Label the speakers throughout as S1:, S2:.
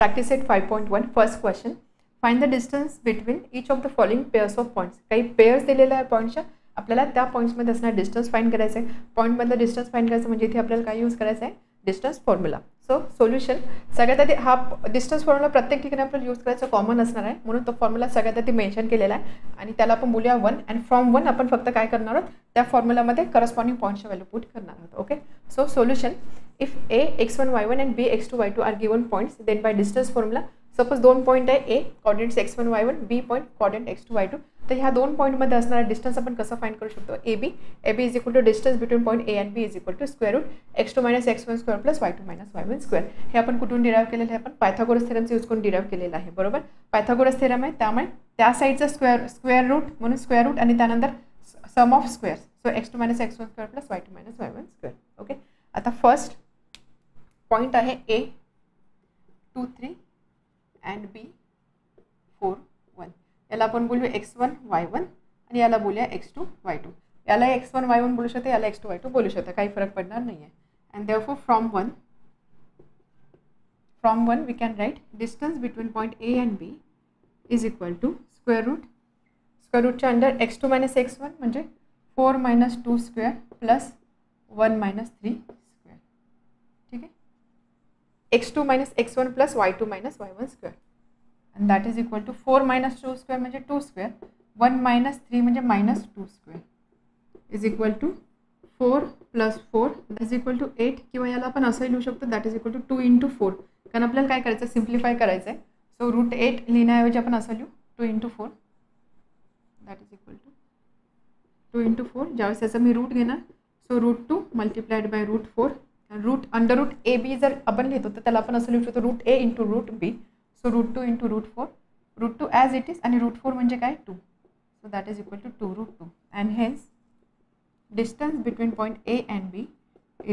S1: Practice set 5.1. First question. Find the distance between each of the following pairs of points. काही pairs दिलेले आहे पॉईंटच्या, आपल्याला त्या पॉईंट्समध्ये असणार डिस्टन्स फाइंड करायचं आहे. पॉईंटमधलं डिस्टन्स फाइंड करायचं म्हणजे इथे आपल्याला काय यूज करायचं आहे, डिस्टन्स फॉर्म्युला. सो सोल्युशन सगळ्यात आधी हा डिस्टन्स फॉर्म्युला प्रत्येक ठिकाणी आपल्याला यूज करायचं कॉमन असणार आहे, म्हणून तो फॉर्म्युला सगळ्यात आधी मेन्शन केलेला आहे आणि त्याला आपण बोलूया 1 अँड फ्रॉम 1 आपण फक्त काय करणार आहोत, त्या फॉर्म्युलामध्ये करस्पॉन्डिंग पॉईंटची व्हॅल्यू पुट करणार आहोत. Okay, so solution. If A x1 y1 and B x2 y2 are given points, then by distance formula, suppose दोन पॉईंट आहे, A coordinates x1 y1, B point coordinate x2 y2. तर ह्या दोन पॉईंटमध्ये असणारा distance आपण कसं फाइंड करू शकतो, AB is equal to distance between point A and B is equal to square root x2 minus x1 square plus y2 minus y1 square. हे आपण कुठून डिराईव्ह केलेलं आहे, आपण पायथागोरस थेरमचा यूज करून डिराईव्ह केलेलं आहे. बरोबर, पायथागोरस थेरम आहे, त्यामुळे त्या साईडचं स्क्वेअर रूट म्हणून स्क्वेअर रूट आणि त्यानंतर sum of square. So x2 minus x1 square plus y2 minus y1 square. Okay, आता फर्स्ट पॉइंट आहे A 2 3 अँड B 4 1. याला आपण बोलूया x1 y1 आणि याला बोलूया x2 y2. याला x1 y1 बोलू शकते, याला x2 y2 बोलू शकते, काही फरक पडणार नाही आहे. And therefore from one we can write distance between point A and B is equal to square रूटच्या अंडर x2 मायनस x1 म्हणजे 4 minus 2 square plus 1 minus 3 square. ठीक आहे, x2 minus x1 plus y2 minus y1 square and that is equal to 4 minus 2 square म्हणजे 2 square, 1 minus 3 म्हणजे minus 2 square is equal to 4 plus 4 that is equal to 8. किंवा याला आपण असं लिहू शकतो, that is equal to 2 into 4. कारण आपल्याला काय करायचं, सिम्प्लिफाय करायचं आहे. सो रूट 8 लिहिण्याऐवजी आपण असं लिहू 2 into 4 that is equal to 2 into 4. ज्यावेळेस याचा मी रूट घेणार, so root 2 multiplied by root 4. Root under root A B जर आपण लिहितो तर त्याला आपण असं लिहू शकतो root A into root B. So root 2 into root 4, root 2 as it is आणि root 4 म्हणजे काय 2. So that is equal to 2 root 2 and hence distance between point A and B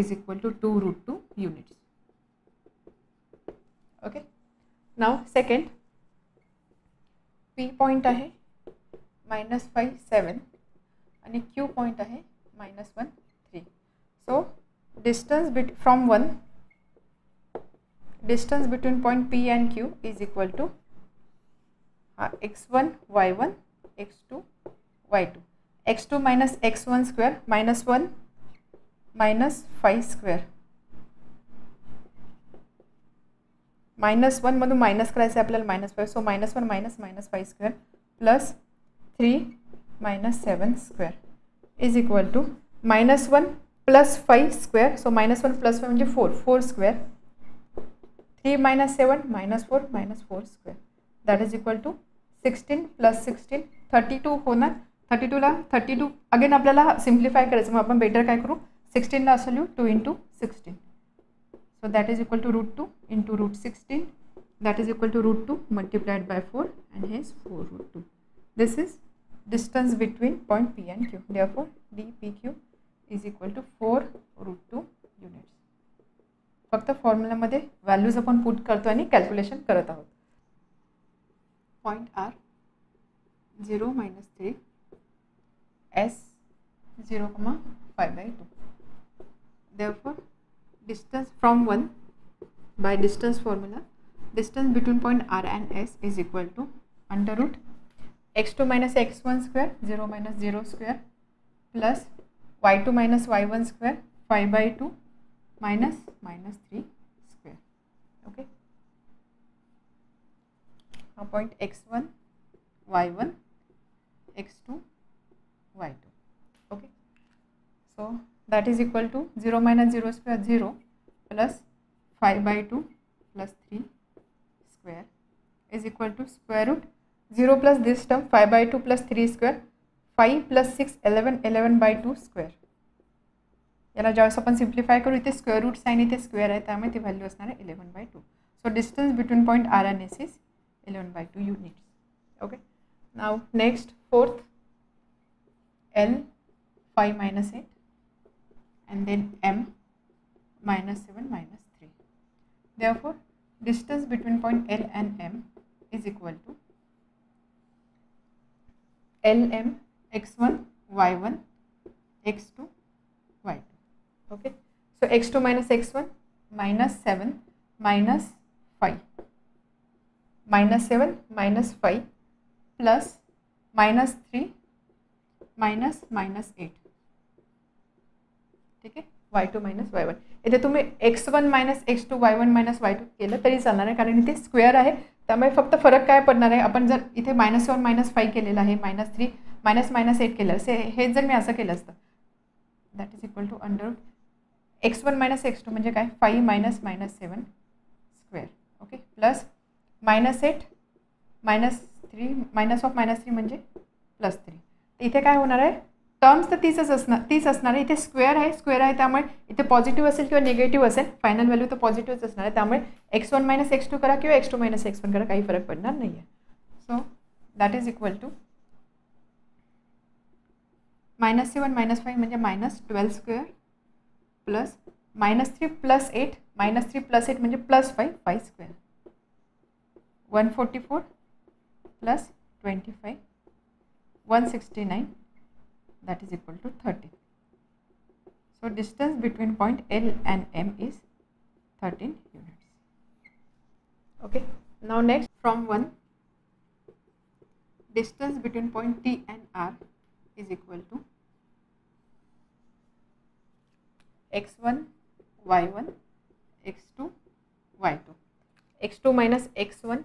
S1: is equal to 2 root 2 units. Okay. Now second, P point आहे -5 7 आणि Q point आहे -1 3. So distance from 1, distance between point P and Q is equal to x1 y1 x2 y2. x2 minus x1 square minus 1 minus 5 square. -1 मधून minus करायचं आहे आपल्याला -5. So -1 minus -5 square plus 3 minus 7 square is equal to -1 plus 5 square. So -1 plus 5 म्हणजे 4 square. 3 minus 7 minus 4 square that is equal to 16 plus 16 32 होणार. 32 again आपल्याला simplify करायचं, मग आपण बेटर काय करू, 16 ला असं लिहू 2 into 16. So that is equal to root 2 into root 16 that is equal to root 2 multiplied by 4 and hence 4 root 2. This is distance between point P and Q. Therefore DPQ is equal to 4 root 2 units. फक्त फॉर्म्युलामध्ये values आपण put करतो आणि calculation करत आहोत. Point R 0 minus 3 S 0,5/2. Therefore distance from 1 by distance formula, distance between point R and S is equal to under root x2 minus x1 square 0 minus 0 square plus y2 minus y1 square 5/2 minus -3 square. Okay, now point x1 y1 x2 y2. Okay, so that is equal to 0 minus 0 square 0 plus 5/2 plus 3 square is equal to square root 0 plus this term 5/2 plus 3 square 5 plus 6 11/2 square. याला ज्यावेळेस आपण simplify करू, इथे square root sine इथे square आहे, त्यामुळे ती value असणार आहे 11/2. So distance between point R and S is 11/2 units. Okay, now next fourth L 5 minus 8 and then M -7 -3. Therefore distance between point L and M is equal to LM x1 y1 x2 y2. Okay, so x2 minus x1 minus 7 minus 5 -7 -5 plus -3 -8. ठीक आहे, y2 - y1. इथे तुम्ही x1 - x2 y1 - y2 केलं तरी चालणार आहे, कारण इथे स्क्वेअर आहे. त्यामुळे फक्त फरक काय पडणार आहे, आपण जर इथे -7 -5 केलेलं आहे, -3 -8 केलं असे, हे जर मी असं केलं असतं, that is equal to under x1 - x2 म्हणजे काय, 5 - -7 स्क्वेअर. ओके, प्लस -8 -3 -3 म्हणजे +3. इथे काय होणार आहे, टर्म्स तर तीच असणार आहे. इथे स्क्वेअर आहे त्यामुळे इथे पॉझिटिव्ह असेल किंवा निगेटिव्ह असेल, फायनल व्हॅल्यू तर पॉझिटिव्हच असणार आहे. त्यामुळे x1 - x2 करा किंवा x2 - x1 करा, काही फरक पडणार नाही आहे. So that is equal to -7 -5 म्हणजे -12 स्क्वेअर प्लस -3 + 8 -3 + 8 म्हणजे +5 square, 144 plus 25 169, that is equal to 30. So distance between point L and M is 13 units. Okay, now next from 1, distance between point T and R is equal to x1 y1 x2 y2. x2 minus x1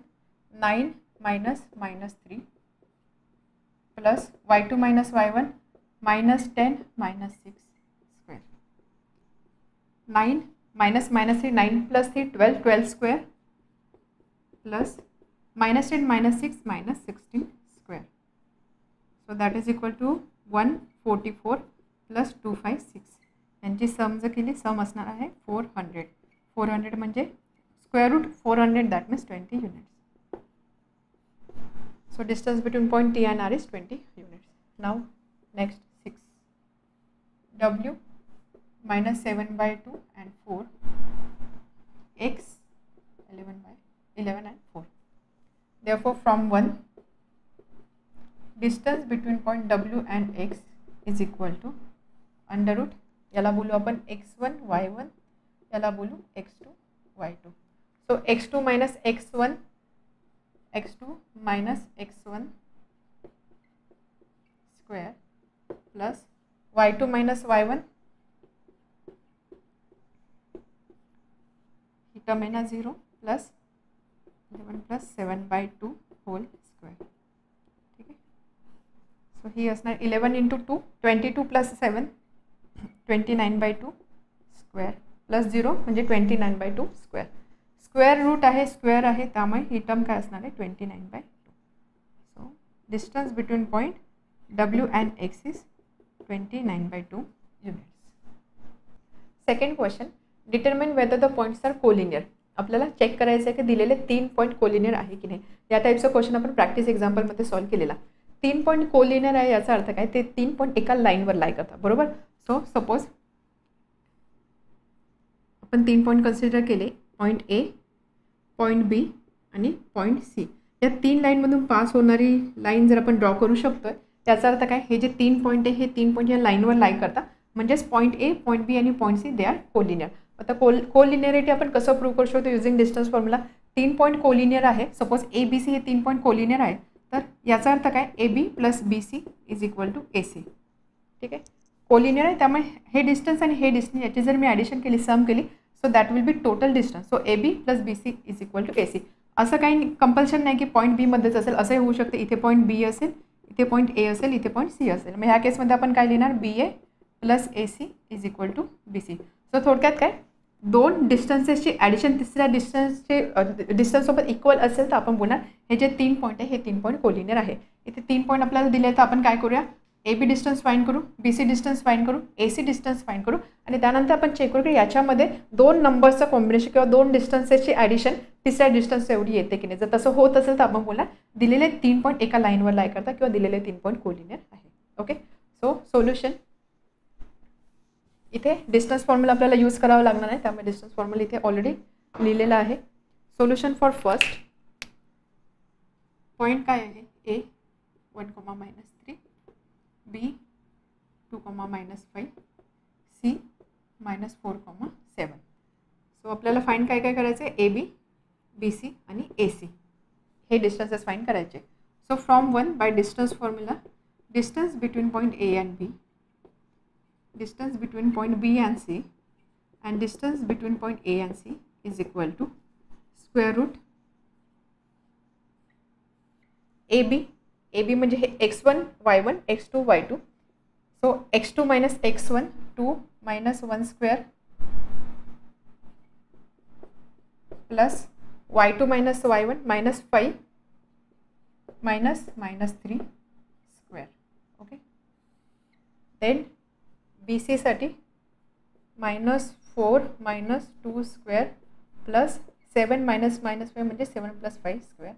S1: 9 minus -3 plus y2 minus y1 -10 -6 square. 9 minus -3 9 plus 3 12 square plus -10 -6 -16 square. So that is equal to 144 plus 256. यांची सम जर केली, सम असणार आहे 400. 400 म्हणजे square root 400, that means 20 units. So distance between point T and R is 20 units. Now next 6. W minus 7/2 and 4. X 11 and 4. Therefore from 1, distance between point W and X is equal to under root, याला बोलू आपण x1 y1, याला बोलू x2 y2. So x2 minus x1 square plus y2 minus y1, ही term आहे ना 0, plus 11 plus 7/2 hole square. ठीक आहे, so ही असणार 11 into 2 22 plus 7 29/2 स्क्वेअर प्लस 0 म्हणजे 29/2 स्क्वेअर. स्क्वेअर रूट आहे, स्क्वेअर आहे, त्यामुळे ही टर्म काय असणार आहे 29/2. So distance between point W and X is 29/2 units. Second question, determine whether the points are collinear. आपल्याला चेक करायचं आहे की दिलेले 3 पॉईंट कोलिनियर आहे की नाही. या टाईपचा क्वेश्चन आपण प्रॅक्टिस एक्झाम्पलमध्ये सॉल्व्ह केलेला. 3 पॉईंट कोलिनियर आहे याचा अर्थ काय, ते 3 पॉईंट एका लाईनवर लाय करतात, बरोबर. सो सपोज आपण 3 पॉईंट कन्सिडर केले, पॉईंट ए, पॉईंट बी आणि पॉईंट सी. या 3 लाईनमधून पास होणारी लाईन जर आपण ड्रॉ करू शकतोय, त्याचा अर्थ काय, हे जे 3 पॉईंट आहे हे 3 पॉईंट या लाईनवर लाय करतात, म्हणजेच पॉईंट ए, पॉईंट बी आणि point C they are collinear. आता कोलिनियरिटी आपण कसं प्रूव्ह करू शकतो, using distance formula. 3 point collinear आहे, सपोज ए बी सी हे 3 पॉईंट कोलिनियर आहे, तर याचा अर्थ काय, A B plus B C is equal to A C. ठीक आहे, कोलिनियर आहे, त्यामुळे हे डिस्टन्स आणि हे डिस्टन्स याची जर मी ॲडिशन केली, सम केली, so that will be total distance. So A B plus B C is equal to A C. असं काही कंपल्शन नाही की पॉईंट बीमध्येच असेल, असंही होऊ शकते, इथे पॉईंट बी असेल, इथे पॉईंट ए असेल, इथे पॉईंट सी असेल. मग ह्या केसमध्ये आपण काय लिहिणार, B A plus A C is equal to B C. So थोडक्यात काय, 2 डिस्टन्सेसची ॲडिशन तिसऱ्या डिस्टन्ससोबत इक्वल असेल तर आपण बोलणार हे जे 3 पॉईंट आहे हे 3 पॉईंट कोलिनियर आहे. इथे 3 पॉईंट आपल्याला दिले, तर आपण काय करूया, ए बी डिस्टन्स फाईंड करू, बी सी डिस्टन्स फाईंड करू, ए सी डिस्टन्स फाईंड करू, आणि त्यानंतर आपण चेक करू की याच्यामध्ये 2 नंबर्सचं कॉम्बिनेशन किंवा 2 डिस्टन्सेसची ॲडिशन तिसऱ्या डिस्टन्स एवढी येते की नाही. जर तसं होत असेल तर आपण बोलणार दिलेले 3 पॉईंट एका लाईनवर लाय करतात किंवा दिलेले 3 पॉईंट कोलिनियर आहे. ओके, सो सोल्युशन, इथे डिस्टन्स फॉर्म्युला आपल्याला यूज करावा लागणार आहे, त्यामुळे डिस्टन्स फॉर्म्युला इथे ऑलरेडी लिहिलेला आहे. सोल्युशन फॉर फर्स्ट पॉईंट काय आहे, ए 1, -3, बी 2, -5, सी -4, 7. सो आपल्याला फाईंड काय करायचं आहे, ए बी, बी सी आणि ए सी हे डिस्टन्सेस फाइंड करायचे. So from 1 bye distance formula, distance between point A and B, distance between point B and C, and distance between point A and C is equal to square root AB म्हणजे हे x1 y1 x2 y2. So x2 minus x1 2 minus 1 square plus y2 minus y1 minus 5 minus minus 3 square. Okay. Then BC साठी -4 minus 2 square plus 7 minus minus 5 म्हणजे 7 plus 5 square.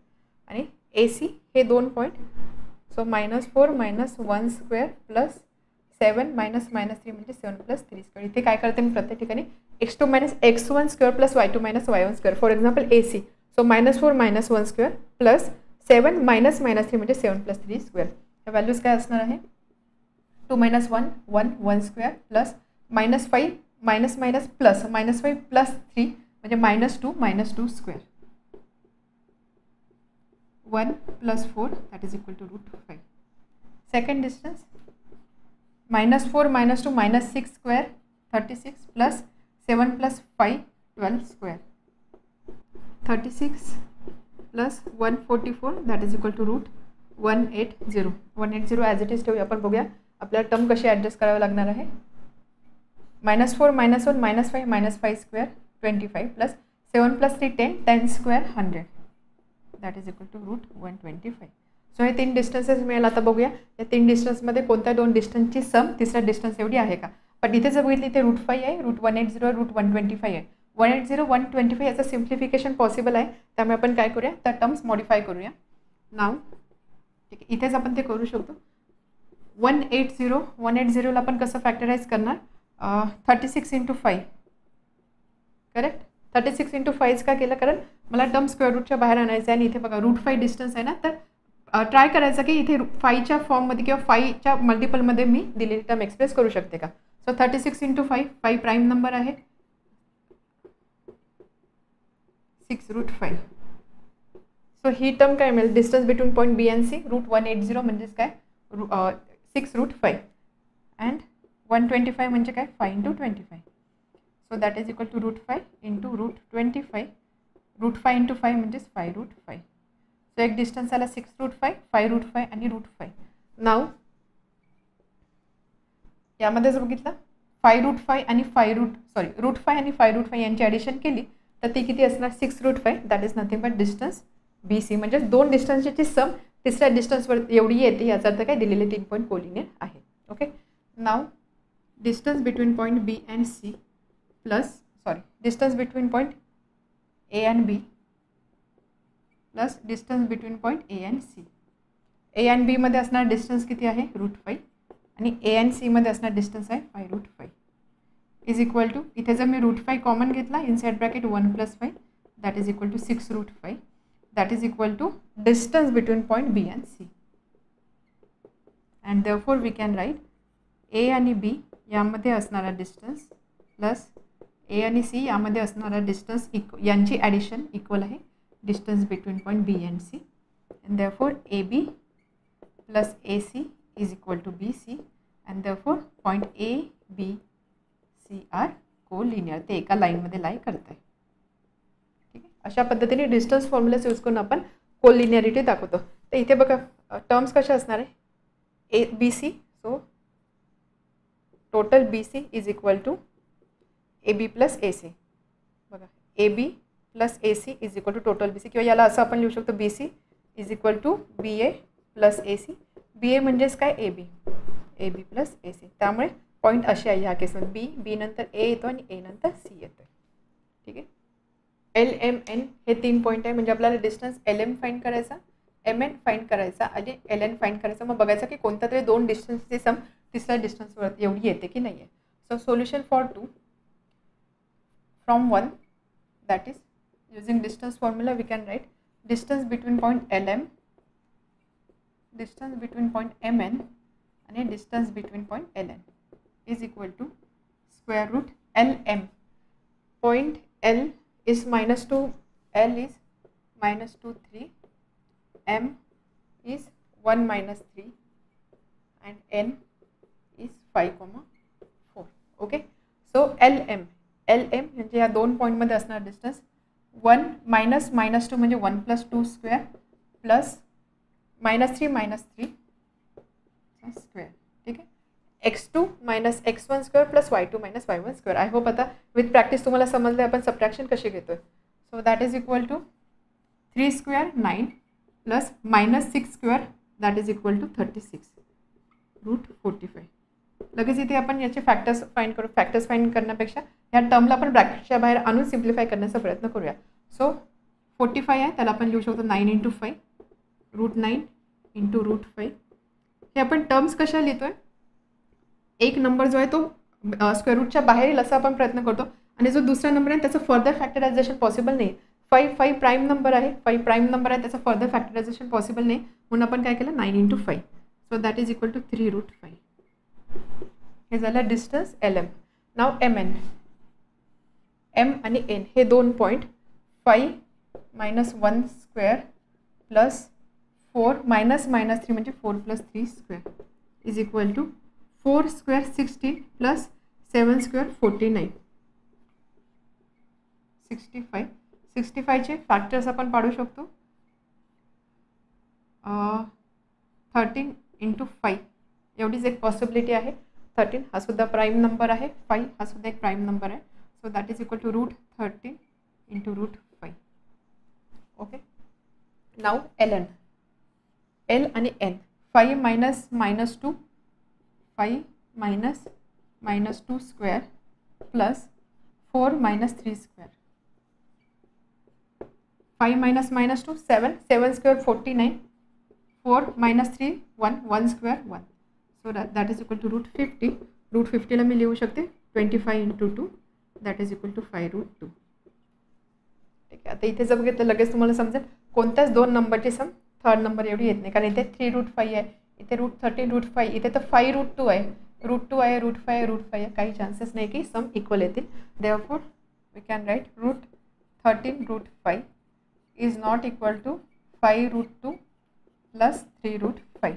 S1: आणि AC हे 2 point. So -4 minus 1 square plus 7 minus minus 3 म्हणजे 7 plus 3 square. इथे काय करते मी प्रत्येक ठिकाणी x2 minus x1 square plus y2 minus y1 square. For example AC. So -4 minus 1 square plus 7 minus minus 3 म्हणजे 7 plus 3 square. ह्या व्हॅल्यूज काय असणार आहे? 2 minus 1 1 1 square plus -5 minus minus plus -5 plus 3 म्हणजे -2 square. 1 plus 4 that is equal to √5. Second distance -4 minus 2 minus 6 square 36 plus 7 plus 5 12 square. 36 plus 144 that is equal to √180. 180 as it is ठेवूया. आपण बघूया आपल्याला term कशी adjust करावी लागणार आहे. -4 minus 1 minus 5 minus 5 square 25 plus 7 plus 3 10 10 square 100 that is equal to √125. So हे 3 distances मिळेल. आता बघूया या 3 डिस्टन्समध्ये कोणत्या 2 डिस्टन्सची सम तिसरा डिस्टन्स एवढी आहे का. पण इथे जर बघितली इथे √5 आहे, √180 आहे, √125 आहे. 180 125 याचं सिम्प्लिफिकेशन पॉसिबल आहे. त्यामुळे आपण काय करूया, त्या टर्म्स मॉडिफाय करूया. नाव ठीक आहे, इथेच आपण ते करू शकतो. 180ला आपण कसं फॅक्टराइज करणार, 36 × 5 करेक्ट. 36 × 5 का केलं, कारण मला टर्म स्क्वेअर रूटच्या बाहेर आणायचं आहे. आणि इथे बघा √5 डिस्टन्स आहे ना, तर ट्राय करायचं की इथे 5च्या फॉर्ममध्ये किंवा 5च्या मल्टिपलमध्ये मी दिलेली टर्म एक्सप्रेस करू शकते का. सो 36 × 5 5 प्राईम नंबर आहे, 6√5. सो ही टर्म काय मिळेल, distance between point B and C √180 म्हणजेच काय 6√5 अँड 125 म्हणजे काय 5 × 25. So that is equal to √5 × √25. √5 × 5 म्हणजेच 5√5. सो एक डिस्टन्स आला 6√5 5√5 आणि √5. नाव यामध्येच बघितलं 5√5 आणि √5 आणि 5√5 यांची ॲडिशन केली तर ती किती असणार, 6√5. That is nothing but distance BC. म्हणजे 2 डिस्टन्सची सम तिसऱ्या डिस्टन्सवर एवढी येते. याचा अर्थ काय, दिलेले 3 पॉईंट कोलिनियर आहे. Okay. Now distance between point B and C plus distance between point A and B plus distance between point A and C. A and B मध्ये असणार डिस्टन्स किती आहे, √5 आणि A and C मध्ये असणार distance आहे 5√5 is equal to, इथे जर मी √5 कॉमन घेतला inside bracket 1 + 5 that is equal to 6√5. That is equal to distance between point B and C. And therefore we can write A आणि B यामध्ये असणारा डिस्टन्स प्लस A आणि C यामध्ये असणारा डिस्टन्स यांची ॲडिशन इक्वल आहे distance between point B and C. And therefore AB plus AC is equal to BC. And therefore point A B C are collinear. ते एका लाईनमध्ये लाई करत आहे. ठीक आहे. अशा पद्धतीने डिस्टन्स फॉर्म्युलाच यूज करून आपण कोलिनियरिटी दाखवतो. तर इथे बघा टर्म्स कशा असणार आहे, ABC. So total BC is equal to AB plus AC. बघा AB plus AC is equal to total BC, किंवा याला असं आपण लिहू शकतो BC is equal to BA plus AC. BA म्हणजेच काय AB प्लस AC. त्यामुळे पॉईंट असे आहे ह्या केसमध्ये, B नंतर A येतो आणि A नंतर C येतो. ठीक आहे. LMN हे 3 पॉईंट आहे. म्हणजे आपल्याला डिस्टन्स LM फाइंड करायचा, MN फाइंड करायचा आणि LN फाइंड करायचा. मग बघायचं की कोणत्या तरी 2 डिस्टन्सची सम तिसऱ्या डिस्टन्सवर एवढी येते की नाही आहे. So solution for 2 from 1 that is using distance formula we can write distance between point LM, distance between point MN आणि distance between point LN is equal to square root LM. Point L is -2, L is -2 3 m is 1 minus 3 and n is 5, 4. Okay, so LM म्हणजे या दोन पॉईंटमध्ये असणार distance 1 minus -2 म्हणजे 1 + 2 square plus -3 square. ठीक आहे, x2 - x1 square plus y2 - y1 square. I hope आता with practice तुम्हाला समजलं आपण सबट्रॅक्शन कशी घेतोय. So that is equal to 3 square 9 plus -6 square that is equal to 36 √45. लगेच इथे आपण याचे फॅक्टर्स फाइंड करण्यापेक्षा या टर्मला आपण ब्रॅकेटच्या बाहेर आणून सिम्प्लिफाय करण्याचा प्रयत्न करूया. सो 45 आहे त्याला आपण लिहू शकतो 9 × 5 √9 × √5. हे आपण टर्म्स कशा लिहितोय, एक नंबर जो आहे तो स्क्वेअर रूटच्या बाहेर येईल असा आपण प्रयत्न करतो आणि जो दुसरा नंबर आहे त्याचं फर्दर फॅक्टरायझेशन पॉसिबल नाही. 5 प्राईम नंबर आहे, 5 प्राईम नंबर आहे, त्याचं फर्दर फॅक्टरायझेशन पॉसिबल नाही म्हणून आपण काय केलं 9 × 5. So that is equal to 3 √5. हे झालं distance LM. Now MN. M आणि N हे दोन पॉईंट 5 - 1 स्क्वेअर प्लस 4 - -3 म्हणजे 4 + 3 square is equal to 4 square 16 plus 7 square 49 65. 65चे फॅक्टर्स आपण पाडू शकतो 13 × 5 एवढीच एक पॉसिबिलिटी आहे. 13 हा सुद्धा प्राईम नंबर आहे, 5 हा सुद्धा एक प्राईम नंबर आहे. So that is equal to √13 × √5. Okay, now LN. L आणि N 5 - -2 5 - -2 square plus 4 - 3 square. 5 - -2 7 7 square 49 4 - 3 1 square 1. So that is equal to √50. √50ला मी लिहू शकते 25 × 2 दॅट इज इक्वल टू 5 √2. ठीक आहे, आता इथे जर बघितलं लगेच तुम्हाला समजेल कोणत्याच दोन नंबरची सम थर्ड नंबर एवढी येत नाही, कारण इथे 3 √5 आहे, इथे √13 √5, इथे तर 5 √2 आहे, √2 आहे, √5 आहे, √5 आहे. काही चान्सेस नाही की सम इक्वल येतील. Therefore we can write √13 √5 is not equal to 5 √2 plus 3 √5.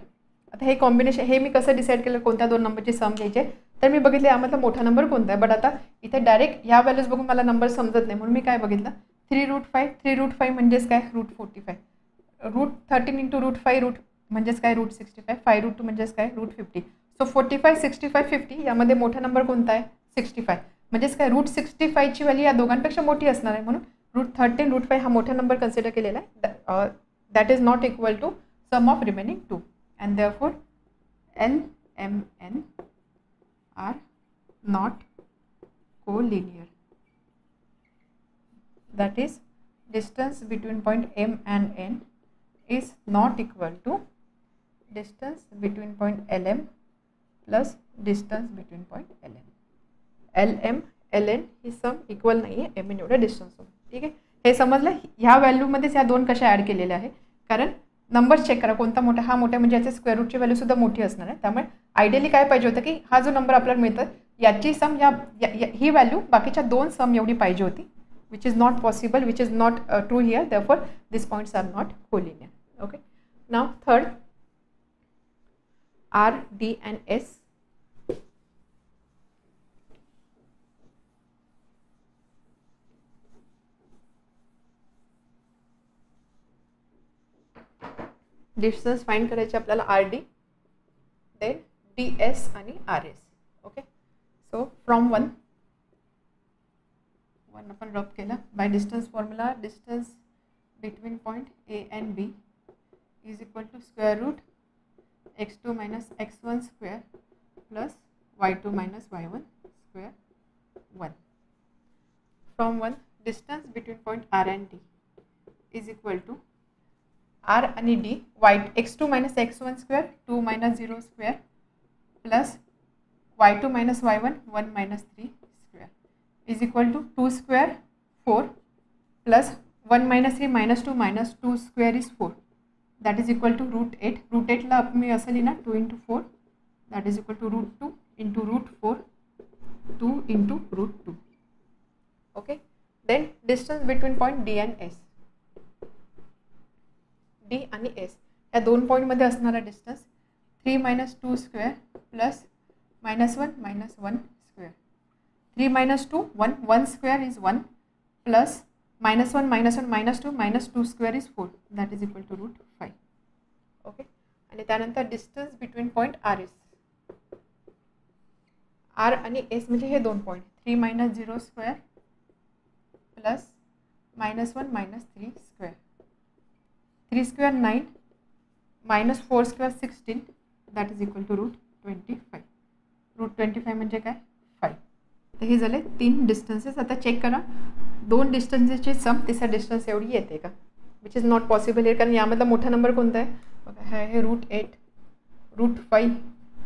S1: आता हे कॉम्बिनेशन हे मी कसं डिसाईड केलं कोणत्या दोन नंबरची सम घ्यायचे, तर मी बघितले यामधला मोठा नंबर कोणता आहे. बट आता इथे डायरेक्ट ह्या व्हॅल्यूज बघून मला नंबर समजत नाही म्हणून मी काय बघितलं 3 √5 म्हणजेच काय √45. √13 × √5 म्हणजेच काय √65. 5 √2 म्हणजेच काय √50. सो 45 65 50 यामध्ये मोठा नंबर कोणता आहे 65. म्हणजेच काय √65ची व्हॅल्यू या दोघांपेक्षा मोठी असणार आहे म्हणून √13 √5 हा मोठा नंबर कन्सिडर केलेला आहे. That is not equal to sum of remaining 2 and therefore LMN are not collinear. That is, distance between point M and N is not equal to distance between point LM plus distance between point LN. LM LN he sum equal नाही आहे MN एवढ्या distance. ठीक आहे, हे समजलं. ह्या व्हॅल्यूमध्येच या दोन कशा ॲड केलेल्या आहे, कारण नंबर चेक करा कोणता मोठा, हा मोठा म्हणजे याचे स्क्वेअर रूटची व्हॅल्यू सुद्धा मोठी असणार आहे. त्यामुळे आयडियली काय पाहिजे होतं की हा जो नंबर आपल्याला मिळतो याची सम ही व्हॅल्यू बाकीच्या दोन सम एवढी पाहिजे होती, which is not possible, which is not true here. Therefore this points are not collinear. Okay, now third R, D and S. Distance find करायचे आपल्याला RD, देन DS आणि RS. ओके, सो फ्रॉम 1 आपण drop केला by distance formula. Distance between point A and B is equal to square root x2 - x1 square plus y2 - y1 square 1. From 1 distance between point R and D is equal to R आणि D x2 - x1 square 2 - 0 square plus y2 - y1 1 - 3 square is equal to 2 square 4 plus 1 - 3 - 2 square is 4 that is equal to √8. √8ला मी असं लिहिणार 2 × 4 that is equal to √2 × √4 2 × √2. Okay, then distance between point D and S. T आणि S या दोन पॉईंटमध्ये असणारा distance 3 - 2 square plus -1 - 1 square. 3 - 2 1 1 square is 1 plus -1 - 1 - 2 square is 4 that is equal to √5. Okay. आणि त्यानंतर distance between point R S. R आणि S म्हणजे हे दोन point 3 - 0 square plus -1 - 3 square. 3 square 9 -4 square 16 that is equal to √25. √25 म्हणजे काय 5. तर हे झाले 3 डिस्टन्सेस. आता चेक करा दोन डिस्टन्सेसचे सम तिसरा डिस्टन्स एवढी येते का, विच इज नॉट पॉसिबल आहे, कारण यामधला मोठा नंबर कोणता आहे बघा. हे √8 √5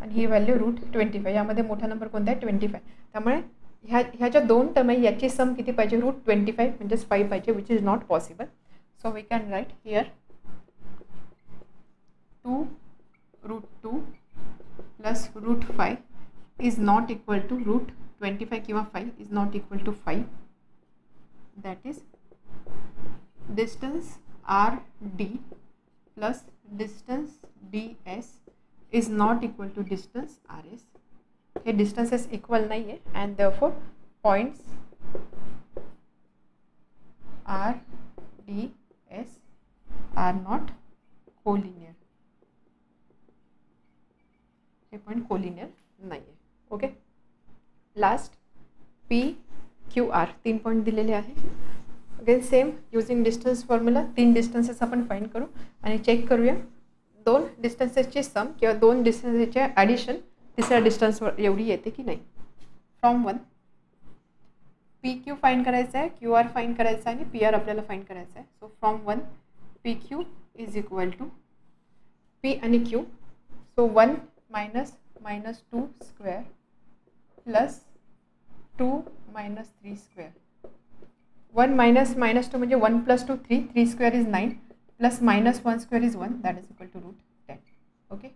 S1: आणि ही व्हॅल्यू √25. यामध्ये मोठा नंबर कोणता आहे 25. त्यामुळे ह्याच्या दोन टर्म आहे याची सम किती पाहिजे √25 म्हणजेच 5 पाहिजे, which is not possible. So we can write here 2 √2 plus √5 is not equal to √25 किंवा 5 is not equal to 5. That is distance R D plus distance D S is not equal to distance RS. हे distances equal नाही आहे and therefore points R, D, S are not collinear. हे point collinear नाही आहे. Okay. Last P, Q, R 3 point दिलेले आहे. Again same using distance formula 3 distances आपण find करू आणि चेक करूया दोन डिस्टन्सेसची सम किंवा दोन डिस्टन्सेसचे ॲडिशन तिसऱ्या डिस्टन्सवर एवढी येते की नाही. फ्रॉम 1 पी क्यू फाइंड करायचं आहे, क्यू आर फाइंड करायचं आहे आणि पी आर आपल्याला फाइंड करायचं आहे. So from 1 P Q is equal to P आणि Q. So 1 - -2 square plus 2 - 3 square. 1 - -2 म्हणजे 1 + 2 3 3 square is 9 plus -1 square is 1 that is equal to √10. Okay.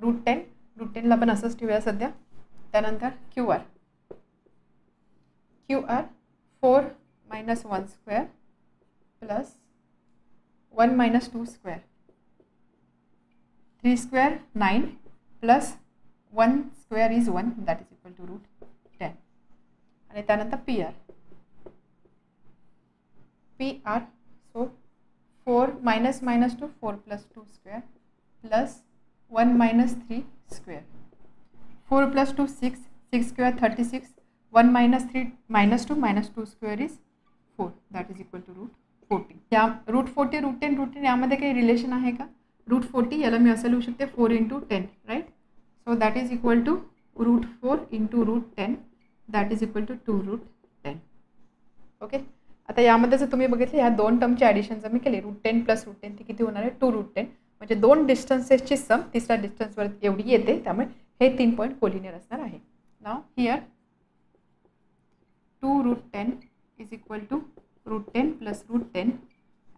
S1: √10ला आपण असंच ठेवूया सध्या. त्यानंतर Q R 4 - 1 square plus 1 - 2 square. 3 square 9 plus 1 square is 1 that is equal to √10. आणि त्यानंतर P R so 4 - -2 4 + 2 square plus 1 - 3 square. 4 + 2 6 6 square 36 1 - 3 -2 -2 square is 4 that is equal to √40. या √40 √10 यामध्ये काही रिलेशन आहे का. √40 याला मी असं लिहू शकते 4 × 10 right. So that is equal to √4 × √10 that is equal to 2√10. Okay. आता यामध्ये जर तुम्ही बघितलं ह्या दोन टर्मचे ॲडिशन जर मी केले √10 + √10 ती किती होणार आहे 2√10. म्हणजे दोन डिस्टन्सेसची सम तिसऱ्या डिस्टन्सवर एवढी येते. त्यामुळे हे 3 पॉईंट कोलिनियर असणार आहे. Now here 2√10 is equal to √10 + √10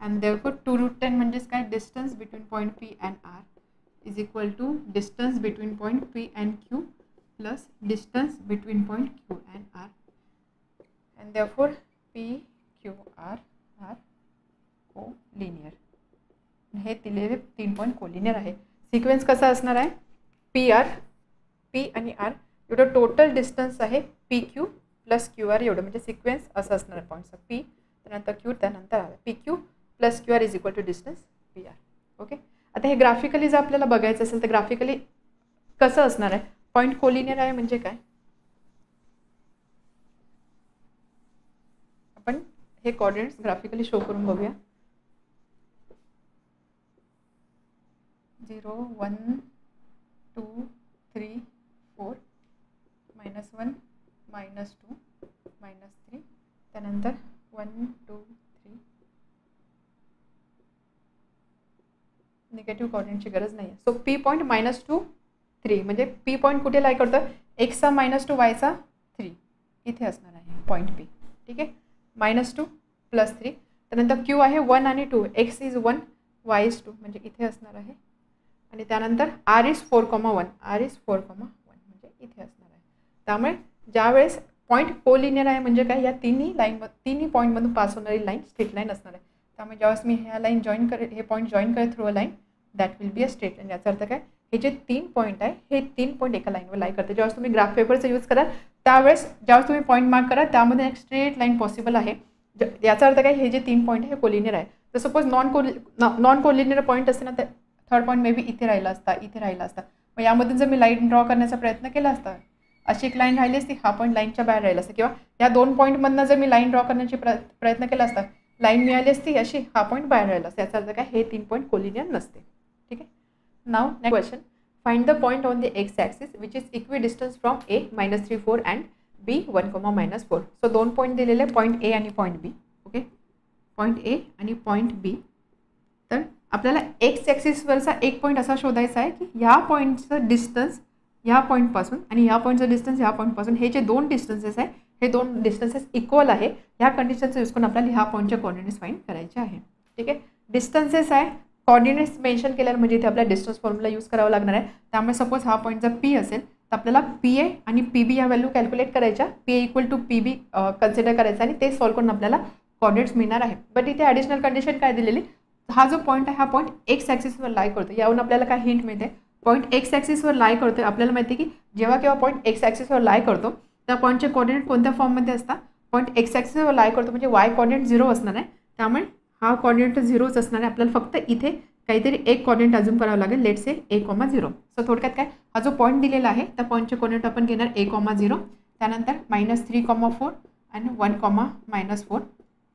S1: and therefore 2√10 म्हणजेच काय distance between point P and R is equal to distance between point P and Q plus distance between point Q and R and therefore P Q R are collinear. हे दिलेले 3 point collinear आहे. Sequence कसा असणार आहे P आणि R एवढं total distance आहे P Q plus Q R एवढं म्हणजे सिक्वेन्स असं असणार आहे. पॉईंट्स पी त्यानंतर क्यू त्यानंतर R. P Q plus Q R is equal to distance P R. Okay. आता हे ग्राफिकली जर आपल्याला बघायचं असेल तर ग्राफिकली कसं असणार आहे. पॉईंट कोलिनियर आहे म्हणजे काय आपण हे कोऑर्डिनेट्स ग्राफिकली शो करून बघूया. 0 1 2 3 4 -1 -2 -3 त्यानंतर 1 2 3 निगेटिव्ह कोऑर्डिनेटची गरज नाही आहे. सो पी पॉईंट -2 3 म्हणजे पी पॉईंट कुठे लाई करतं एक्सचा -2 वायचा 3 इथे असणार आहे पॉईंट पी. ठीक आहे. -2 + 3 त्यानंतर क्यू आहे 1 आणि 2 एक्स इज 1 वाय इज 2 म्हणजे इथे असणार आहे. आणि त्यानंतर आर इज 4,1 म्हणजे इथे असणार आहे. त्यामुळे ज्यावेळेस पॉईंट कोलिनियर आहे म्हणजे काय या तिन्ही पॉईंटमधून पास होणारी लाईन स्ट्रेट लाईन असणार आहे. त्यामुळे ज्यावेळेस मी ह्या लाईन जॉईन करेल, हे पॉईंट जॉईन करेल through a line, that will be a straight line. याचा अर्थ काय, हे जे 3 पॉईंट आहे हे 3 पॉईंट एका लाईनवर लाई करते. ज्यावेळेस तुम्ही ग्राफ पेपरचा यूज कराल त्यावेळेस ज्यावेळेस तुम्ही पॉईंट मार्क करा त्यामध्ये एक स्ट्रेट लाईन पॉसिबल आहे. याचा अर्थ काय, हे जे 3 पॉईंट आहे हे कोलिनियर आहे. तर सपोज नॉन कोलिनियर पॉईंट असेल ना, तर थर्ड पॉईंट मे बी इथे राहिला असता, इथे राहिला असता. मग यामधून जर मी लाईन ड्रॉ करण्याचा प्रयत्न केला असता, अशी एक लाईन राहिली असती, हा पॉईंट लाईनच्या बाहेर राहिला असता, किंवा या 2 पॉईंटमधनं जर मी लाईन ड्रॉ करण्याची प्रयत्न केला असता, लाईन मिळाली असती अशी, हा पॉईंट बाहेर राहिला असता. याचा अर्थ काय, हे 3 पॉईंट कोलिनियर नसते. ठीक आहे. Now next question, find the point on the X axis which is equidistance from A -3 4 and B 1, -4. So 2 point दिलेले, पॉईंट ए आणि point B. Okay, point A आणि पॉईंट बी. तर आपल्याला एक्स ॲक्सिसवरचा एक पॉईंट असा शोधायचा आहे की ह्या पॉईंटचं डिस्टन्स ह्या पॉईंटपासून आणि ह्या पॉईंटचं डिस्टन्स ह्या पॉईंटपासून, हे जे 2 डिस्टन्सेस आहे हे 2 डिस्टन्सेस इक्वल आहे. ह्या कंडिशनचा यूज करून आपल्याला ह्या पॉईंटचे कोऑर्डिनेट्स फाइंड करायचे आहे. ठीक आहे. डिस्टन्सेस आहे, कोऑर्डिनेट्स मेन्शन केल्यावर म्हणजे इथे आपल्याला डिस्टन्स फॉर्म्युला यूज करावा लागणार आहे. त्यामुळे सपोज हा पॉईंट जर पी असेल तर आपल्याला पी ए आणि पी बी या व्हॅल्यू कॅल्क्युलेट करायच्या. P A equal to P B consider करायचं आणि ते सॉल्व्ह करून आपल्याला कोऑर्डिनेट्स मिळणार आहे. बट इथे ॲडिशनल कंडिशन काय दिलेली, हा जो पॉईंट आहे हा पॉईंट एक्स ॲक्सिसवर लाई करतो. यावरून आपल्याला काय हिंट मिळते, पॉईंट एक्स ॲक्सिसवर लाई करतो. आपल्याला माहिती आहे की जेव्हा केव्हा पॉईंट एक्स ॲक्सिसवर लाई करतो त्या पॉईंटचे कोऑर्डिनेट कोणत्या फॉर्ममध्ये असतात, पॉईंट एक्स ॲक्सिसवर लाई करतो म्हणजे वाय कोऑर्डिनेट 0 असणार आहे. त्यामुळे हा कोऑर्डिनेट 0च असणार आहे. आपल्याला फक्त इथे काहीतरी एक कोऑर्डिनेट अजूम करावं लागेल, लेट से a,0. सो थोडक्यात काय, हा जो पॉईंट दिलेला आहे त्या पॉईंटचे कोऑर्डिनेट आपण घेणार a,0, त्यानंतर -3, 4 आणि 1, -4.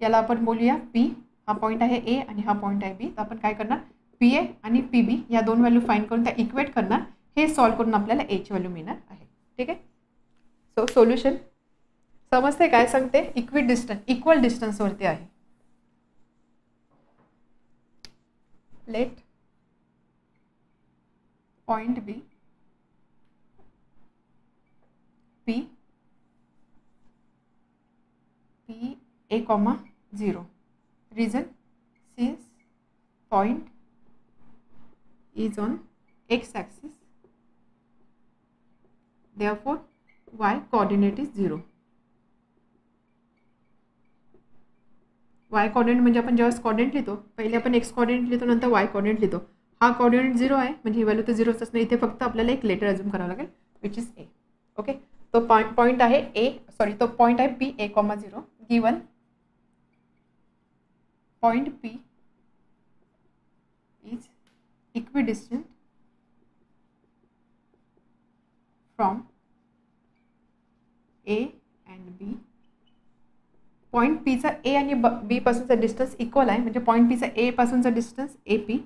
S1: याला आपण बोलूया पी. हा पॉईंट आहे ए आणि हा पॉईंट आहे बी. तर आपण काय करणार, पी ए आणि पी बी या 2 व्हॅल्यू फाइंड करून त्या इक्वेट करणार. हे सॉल्व्ह करून आपल्याला एची व्हॅल्यू मिळणार आहे. ठीक आहे. सो सोल्युशन समजते काय सांगते, इक्वल डिस्टन्सवरती आहे. Let point B P a,0. Reason, since point is on x axis, therefore y coordinate is 0. y coordinate म्हणजे आपण जेव्हा कोऑर्डिनेट लिहितो, पहिले आपण x कोऑर्डिनेट लिहितो, नंतर y कोऑर्डिनेट लिहितो. हा कोऑर्डिनेट 0 आहे म्हणजे ही व्हॅल्यू तर 0च असणार. इथे फक्त आपल्याला एक लेटर अजूम करावं लागेल विच इज ए. ओके, तो पॉईंट आहे तो पॉईंट आहे P a,0 given point P is equidistant from A and B. Point P चा A आणि B पासूनचा डिस्टन्स इक्वल आहे म्हणजे पॉईंट P चा A पासूनचा डिस्टन्स AP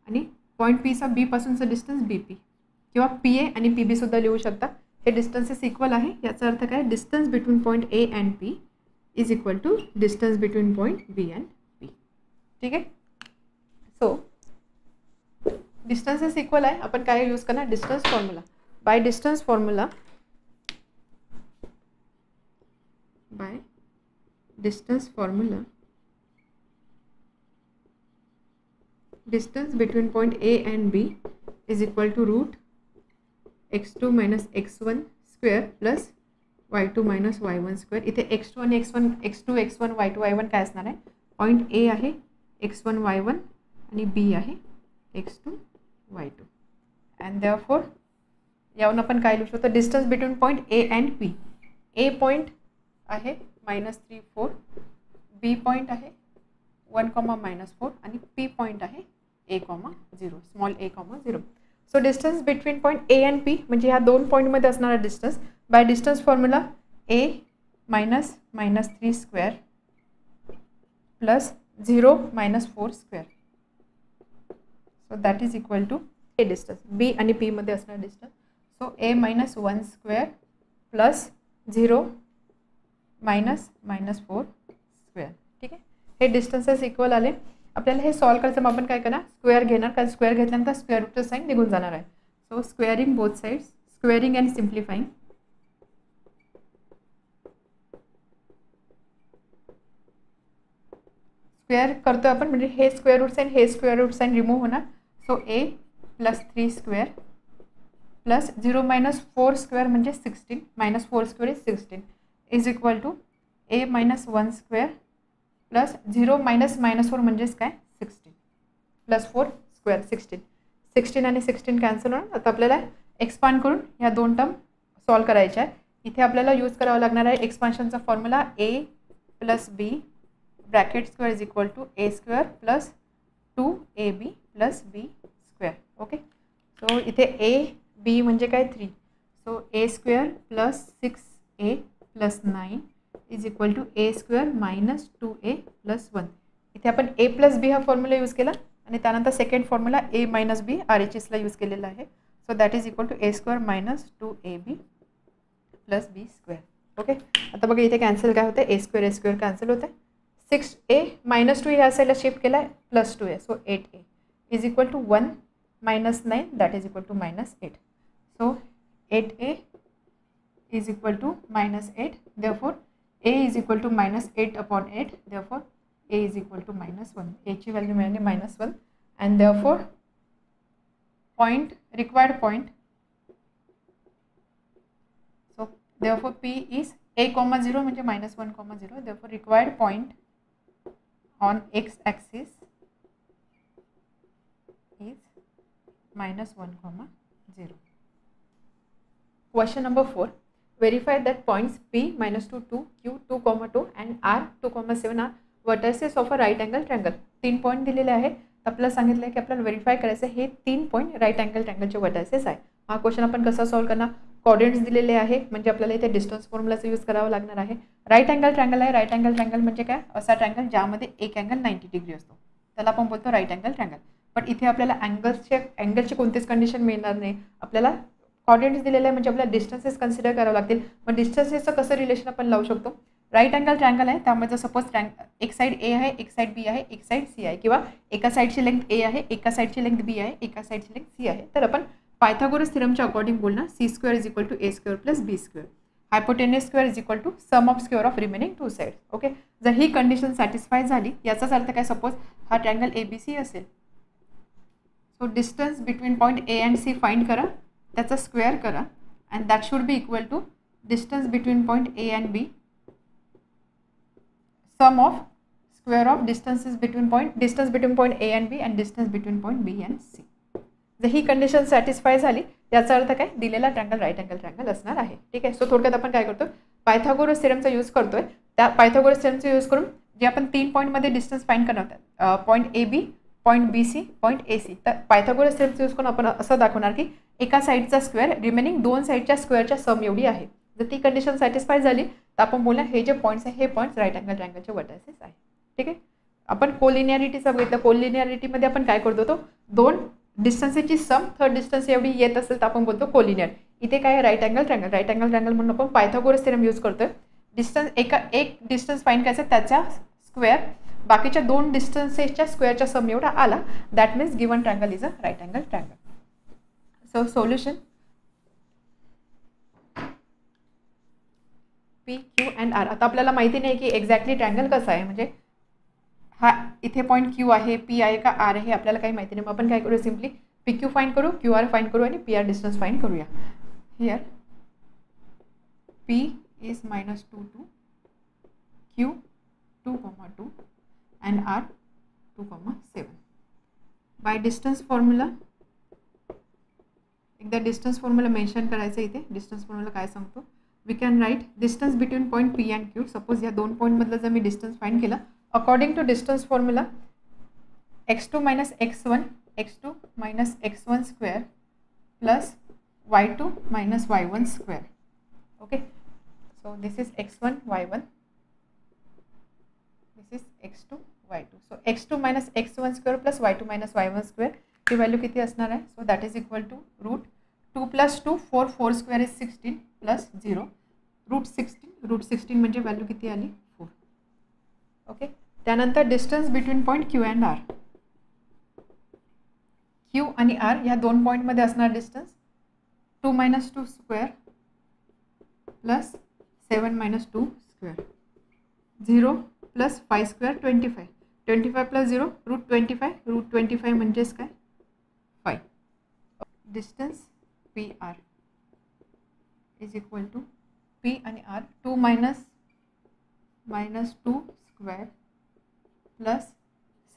S1: आणि पॉईंट P चा B पासूनचा डिस्टन्स BP किंवा PA आणि PB सुद्धा लिहू शकता. हे डिस्टन्सेस इक्वल आहे. याचा अर्थ काय, distance between point A and P is equal to distance between point B and P. ठीक आहे. सो डिस्टन्सेस इक्वल आहे. आपण काय यूज करणार, distance formula. Bye distance formula, distance between point A and B is equal to root x2 minus x1 square plus y2 minus y1 square. इथे x2 x2 x1 y2 y1 काय असणार आहे, point A आहे x1 y1 आणि B आहे x2 y2 and therefore यावरून आपण काय लिहू शकतो, distance between point A and P. A point आहे -3 4, B पॉईंट आहे 1, -4 आणि P पॉईंट आहे a,0, small a,0. So distance between point A and P म्हणजे ह्या 2 पॉईंटमध्ये असणारा distance by distance formula A -3 square plus 0 -4 square. So that is equal to a distance B आणि P मध्ये असणारा distance. So A -1 square plus 0 -4 square. ठीक आहे. हे डिस्टन्सेस इक्वल आले. आपल्याला हे सॉल्व करायचं, मग आपण काय करणार, स्क्वेअर घेणार, कारण स्क्वेअर घेतल्यानंतर स्क्वेअर रूटचं साईन निघून जाणार आहे. So squaring both sides, squaring and simplifying. Square करतो आपण म्हणजे हे स्क्वेअर रूट साईन, हे स्क्वेअर रूट साईन रिमूव्ह होणार. So A +3 square plus 0 -4 square म्हणजे 16, -4 square is 16 is equal to A -1 square plus 0 minus -4 म्हणजेच काय 16 प्लस 4 स्क्वेअर 16 आणि 16 कॅन्सल होणार. आता आपल्याला एक्सपांड करून ह्या दोन टर्म सॉल्व करायच्या आहे. इथे आपल्याला यूज करावा लागणार आहे एक्सपान्शनचा formula a plus b bracket square is equal to a square plus 2ab plus b square. Okay, so इथे a b म्हणजे काय 3. So a square plus 6a plus 9 is equal to a square minus 2a plus 1. इथे आपण a plus b हा formula use केला आणि त्यानंतर second formula a minus b RHSला यूज केलेला आहे. So that is equal to a square minus 2ab plus b square. Okay, आता बघा इथे कॅन्सल काय होतं, a स्क्वेअर कॅन्सल होतं. 6a मायनस 2 ह्या साईडला शिफ्ट केला आहे plus 2a. So 8a is equal to 1 minus 9 that is equal to minus 8. So 8a is equal to minus 8. Therefore a is equal to minus 8 upon 8. Therefore a is equal to minus 1. एची value मिळाली minus 1 and therefore point required point. So therefore p is a,0 म्हणजे -1,0. Therefore required point on x axis is -1,0. Question number 4. Verify that points P -2, 2, Q 2,2 and R 2,7 are vertices of a right angle triangle. 3 point दिलेले आहे. आपल्याला सांगितलं आहे की आपल्याला verify करायचं हे 3 पॉईंट राईट अँगल ट्रायंगलचे वर्टायसेस आहे. हा क्वेश्चन आपण कसा सॉल्व्ह करणार, कोऑर्डिनेट्स दिलेले आहे म्हणजे आपल्याला इथे डिस्टन्स फॉर्म्युलाचा यूज करावा लागणार आहे. राईट अँगल ट्रायंगल आहे. राईट अँगल ट्रायंगल म्हणजे काय, असा ट्रायंगल ज्यामध्ये एक अँगल 90 डिग्री असतो त्याला आपण बोलतो राईट अँगल ट्रायंगल. पण इथे आपल्याला अँगलची कोणतीच कंडिशन मिळणार नाही. आपल्याला कोऑर्डिनेट्स दिलेले आहे म्हणजे आपल्याला डिस्टन्सेस कन्सिडर करावं लागतील. मग डिस्टन्सेसचं कसं रिलेशन आपण लावू शकतो, राईट अँगल ट्रायंगल आहे त्यामध्ये सपोज एक साईड ए आहे, एक साईड बी आहे, एक साईड सी आहे, किंवा एका साईडची लेंथ ए आहे, एका साईडची लेंथ बी आहे, एका साईडची लेंथ सी आहे. तर आपण पायथागोरस थेरमच्या अकॉर्डिंग बोलणार C square is equal to A square plus B square. Hypotenuse square is equal to sum of square of remaining 2 side. Okay, जर ही कंडिशन सॅटिस्फाय झाली याचाच अर्थ काय, सपोज हा ट्रायंगल ABC असेल. So distance between point A and C find करा, त्याचा स्क्वेअर करा and that should be equal to distance between point A and B sum of square of distances between point A and B and distance between point B and C. जर ही condition satisfy झाली याचा अर्थ काय, दिलेला triangle right angle triangle असणार आहे. ठीक आहे, सो थोडक्यात आपण काय करतो, पायथागोरस थेरमचा यूज करतोय. त्या पायथागोरस थेरमचा यूज करून जे आपण 3 पॉईंटमध्ये डिस्टन्स फाइंड करणार आहोत, point AB, point BC, point AC, तर पायथागोरस थेरमचा यूज करून आपण असं दाखवणार की एका साईडचा स्क्वेअर रिमेनिंग 2 साईडच्या स्क्वेअरच्या सम एवढी आहे. जर ती कंडिशन सॅटिस्फाय झाली तर आपण बोलणार हे जे पॉईंट्स आहे हे पॉईंट्स राईट अँगल ट्रायंगलचे वर्टायसेस आहे. ठीक आहे, आपण कोलिनियरिटीचा बघितलं. कोलिनियरिटीमध्ये आपण काय करतो, तो 2 डिस्टन्सची सम थर्ड डिस्टन्स एवढी येत असेल तर आपण बोलतो कोलिनियर. इथे काय right angle triangle, right angle triangle म्हणून आपण पायथागोरस थेरम यूज करतोय. डिस्टन्स एक डिस्टन्स फाइंड करायचं त्याच्या स्क्वेअर बाकीच्या 2 डिस्टन्सेसच्या स्क्वेअरच्या सम एवढा आला, that means given triangle is a right angle triangle. So solution P, Q and R. आता आपल्याला माहिती नाही की एक्झॅक्टली ट्रायंगल कसं आहे, म्हणजे हा इथे पॉईंट Q आहे, P आहे का R आहे आपल्याला काही माहिती नाही. मग आपण काय करू, सिम्पली PQ फाइंड करू, QR फाइंड करू आणि PR डिस्टन्स फाइंड करूया. Here P is -2 to Q 2,2 and R 2,7. By distance formula, एकदा डिस्टन्स फॉर्म्युला मेन्शन करायचं. इथे डिस्टन्स फॉर्म्युला काय सांगतो, we can write distance between point P and Q. Suppose या 2 पॉईंटमधलं जर मी डिस्टन्स फाइंड केलं according to distance formula x2 minus x1 square plus y2 minus y1 square. Okay, so this is x1 y1, this is x2 y2. So x2 minus x1 square plus y2 minus y1 square की value किती असणार आहे, so that is equal to root 2 plus 2 4 square is 16 plus 0 root 16 म्हणजे value किती आली 4. Okay, त्यानंतर distance between point Q and R. Q आणि R या 2 पॉईंटमध्ये असणार distance 2 minus 2 square plus 7 minus 2 square 0 plus 5 square 25 plus 0 root 25 म्हणजेच काय 5. Distance PR is equal to P आणि R 2 minus -2 square plus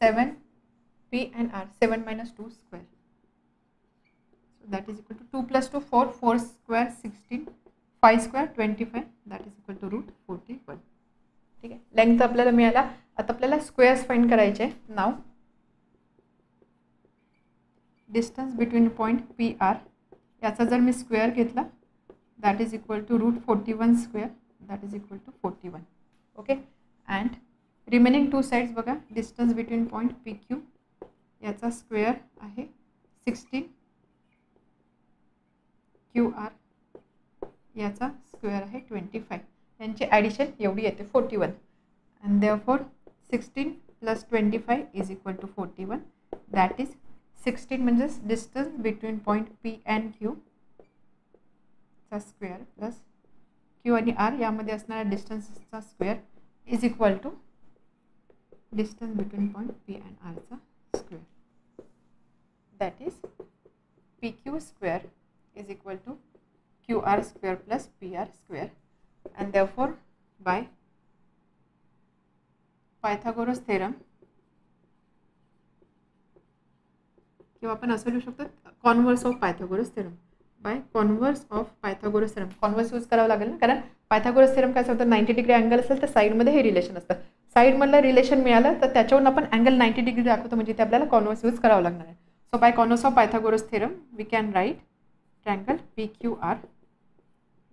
S1: 7p and r, 7 minus 2 square. So that is equal to 2 plus 2 4, 4 square 16, 5 square 25, that is equal to root 41. ठीक आहे. Length आपल्याला मिळाला. आता आपल्याला squares find करायचे. नाव distance between point P R याचा जर मी स्क्वेअर घेतला that is equal to root 41 square, that is equal to 41. Okay. And remaining two sides बघा. Distance between point P Q याचा स्क्वेअर आहे 16, क्यू आर याचा स्क्वेअर आहे 25. यांची ॲडिशन एवढी येते 41. And therefore 16 plus 25 is equal to 41. That is 16 म्हणजेच distance between point P and Q चा स्क्वेअर प्लस क्यू आणि आर यामध्ये असणाऱ्या डिस्टन्सचा square is equal to distance between point P and आरचा square. That is P Q square is equal to Q R square plus P R square. And therefore by Pythagoras theorem किंवा आपण असं लिहू शकतो converse of Pythagoras theorem. By converse of Pythagoras theorem. Converse use करावं लागेल ना, कारण Pythagoras theorem काय सांगतं 90 डिग्री अँगल असेल तर साईडमध्ये हे रिलेशन असतं. साईडमधलं रिलेशन मिळालं तर त्याच्यावरून आपण अँगल 90 डिग्री दाखवतो, म्हणजे ते आपल्याला कॉन्व्हर्स यूज करावं लागणार आहे. So by converse of Pythagoras theorem we can write triangle P Q R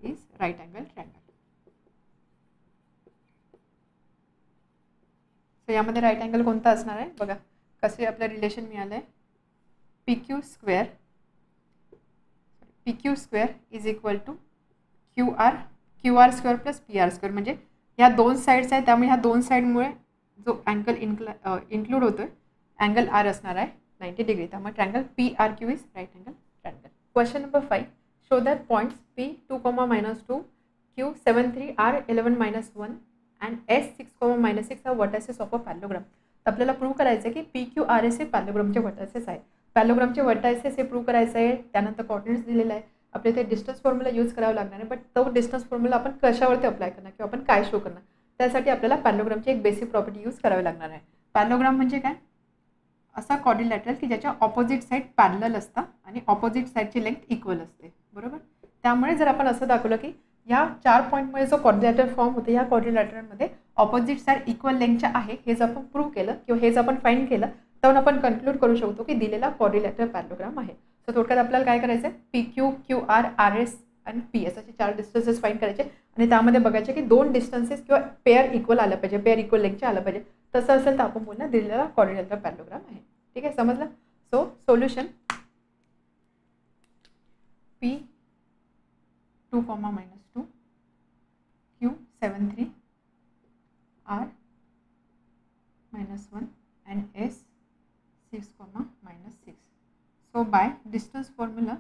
S1: is right angle triangle. तर यामध्ये राईट अँगल कोणता असणार आहे बघा. कसे आपलं रिलेशन मिळालं आहे. P Q square is equal to Q R square plus P R square. म्हणजे ह्या दोन साईड्स आहेत, त्यामुळे ह्या दोन साईडमुळे जो अँगल इन्क्लूड होतो आहे अँगल आर असणार आहे 90 डिग्री. त्यामुळे triangle P R Q is right angle triangle. Question number 5. Show that points P 2,-2, Q 7,3, R 11-1 and S6,-6 are vertices of a parallelogram. तर आपल्याला प्रूव्ह करायचं आहे की पी क्यू आर एस हे पॅलोग्रामचे vertices आहे. पॅलोग्रामचे वर्टायसेस हे prove करायचं आहे. त्यानंतर कॉर्डिनेट्स दिलेला आहे. आपल्या ते डिस्टन्स फॉर्म्युला यूज करावा लागणार आहे. बट तो डिस्टन्स फॉर्म्युला आपण कशावरती अप्लाय करणार किंवा आपण काय शो करणार, त्यासाठी आपल्याला पॅलोग्रामची एक बेसिक प्रॉपर्टी यूज करावी लागणार आहे. पॅलोग्राम म्हणजे काय, असा क्वाड्रिलॅटरल की ज्याच्या ऑपोजिट साईड पॅरलल असतात आणि ऑपोजिट साईडची लेंथ इक्वल असते. बरोबर. त्यामुळे जर आपण असं दाखवलं की या 4 पॉईंटमुळे जो क्वाड्रिलॅटरल फॉर्म होतो, या क्वाड्रिलॅटरलमध्ये ऑपोजिट साईड इक्वल लेंथच्या आहे हे जर आपण प्रूव्ह केलं किंवा हे जर आपण फाइंड केलं तर आपण कन्क्लूड करू शकतो की दिलेला क्वाड्रिलॅटरल पॅरलोग्राम आहे. सो थोडक्यात आपल्याला काय करायचं आहे, P Q, Q R, R S आणि पी एस असे 4 डिस्टन्सेस फाइंड करायचे आणि त्यामध्ये बघायचे की 2 डिस्टन्सेस किंवा पेअर इक्वल आलं पाहिजे, पेअर इक्वल लेंथचे आलं पाहिजे. तसं असेल तर आपण बोलणार दिलेला क्वाड्रिलॅटरल पॅरलोग्राम आहे. ठीक आहे, समजलं. So solution P 2,-2, Q 7,3, R -1 and S 6,-6. So by distance formula,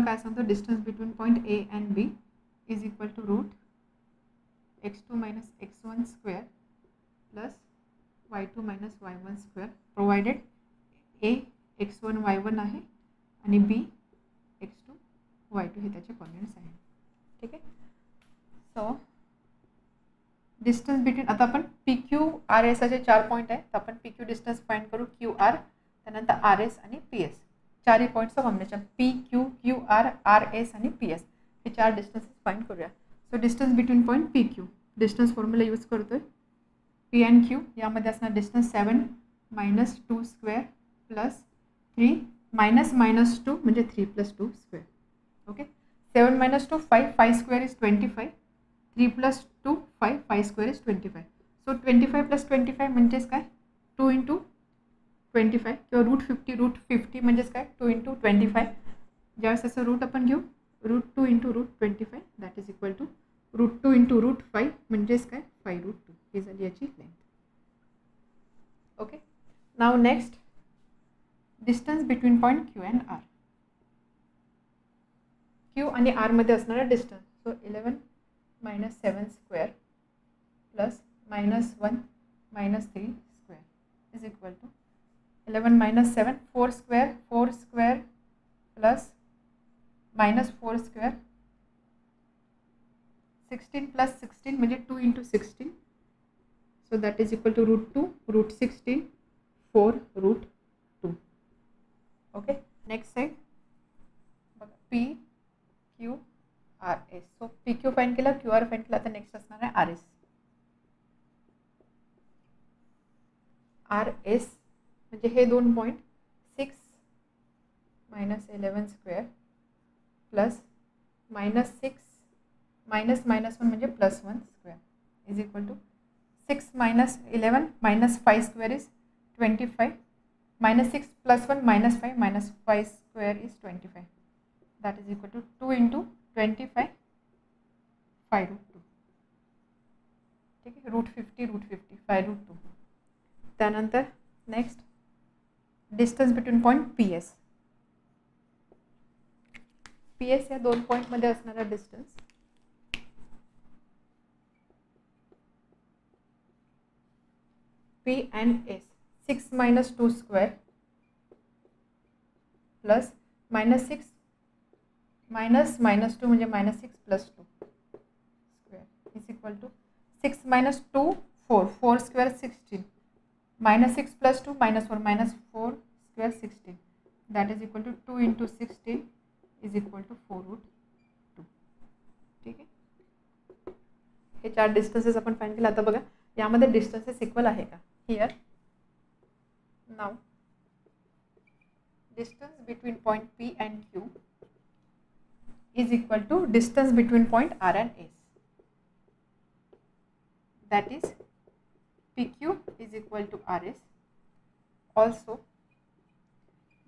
S1: काय सांगतो, distance between point A and B is equal to root x2 - x1 square plus y2 - y1 square provided A x1 y1 आहे आणि B x2 y2 हे त्याचे coordinates आहेत. ठीक आहे. So distance between, आता आपण पी क्यू आर एस असे 4 पॉईंट आहे, तर आपण पी क्यू डिस्टन्स फाइंड करू क्यू आर, त्यानंतर आर एस आणि पी एस. 4 पॉईंटचं combination P Q, Q R, R S आणि पी एस हे 4 डिस्टन्सेस फाइंड करूया. So distance between point P Q, distance formula use करतोय. पी अँड क्यू यामध्ये असणार डिस्टन्स 7 - 2 स्क्वेअर प्लस 3 -2 म्हणजे 3 + 2 square. Okay. 7 - 2 5 square is 25, 3 + 2 5 square is 25. So 25 + 25 म्हणजेच काय 2 × 25 किंवा रूट 50 म्हणजेच काय 2 × 25. ज्यावेळेस असं रूट आपण घेऊ √2 × √25 दॅट इज इक्वल टू √2 × √5 म्हणजेच काय 5√2 ही झाली याची length. Okay. Now next distance between point Q and R. Q आणि आरमध्ये असणारा distance, so 11 - 7 square plus -1 - 3 square is equal to 11 - 7 4 square plus -4 square 16 plus 16 म्हणजे 2 into 16, so that is equal to √2, √16, 4 √2. Okay, next side बघा PQRS. So PQ find केला, QR find केला, तर next असणार आहे RS. RS म्हणजे हे दोन point 6 minus 11 square plus -6 minus -1 म्हणजे +1 square is equal to 6 minus 11 minus 5 square is 25, -6 + 1 -5 -5 square is 25, that is equal to 2 into 25 5√2. ठीक आहे, √50 √50 5√2. त्यानंतर next distance between point PS. PS या दोन पॉईंटमध्ये असणारा distance P and S 6 minus 2 square plus -6 minus -2 म्हणजे -6 plus 2 square is equal to 6 minus 2 4 4 square 16 -6 plus 2 -4 -4 square 16, that is equal to 2 into 16 is equal to 4√2. ठीक आहे, हे चार distances आपण फाइंड केले. आता बघा यामध्ये डिस्टन्सेस इक्वल आहे का. Here now distance between point P and Q is equal to distance between point R and S, that is PQ is equal to RS. Also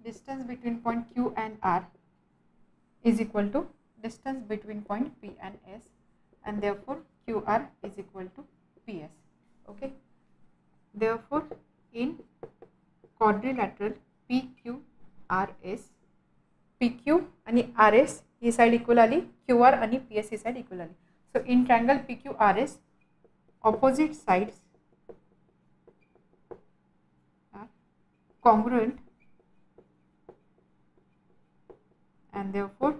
S1: distance between point Q and R is equal to distance between point P and S, and therefore QR is equal to PS. Okay, therefore in quadrilateral PQRS, PQ आणि RS ही side equal आली, QR आणि PS ही side equal आली. So in triangle PQRS opposite sides are congruent and therefore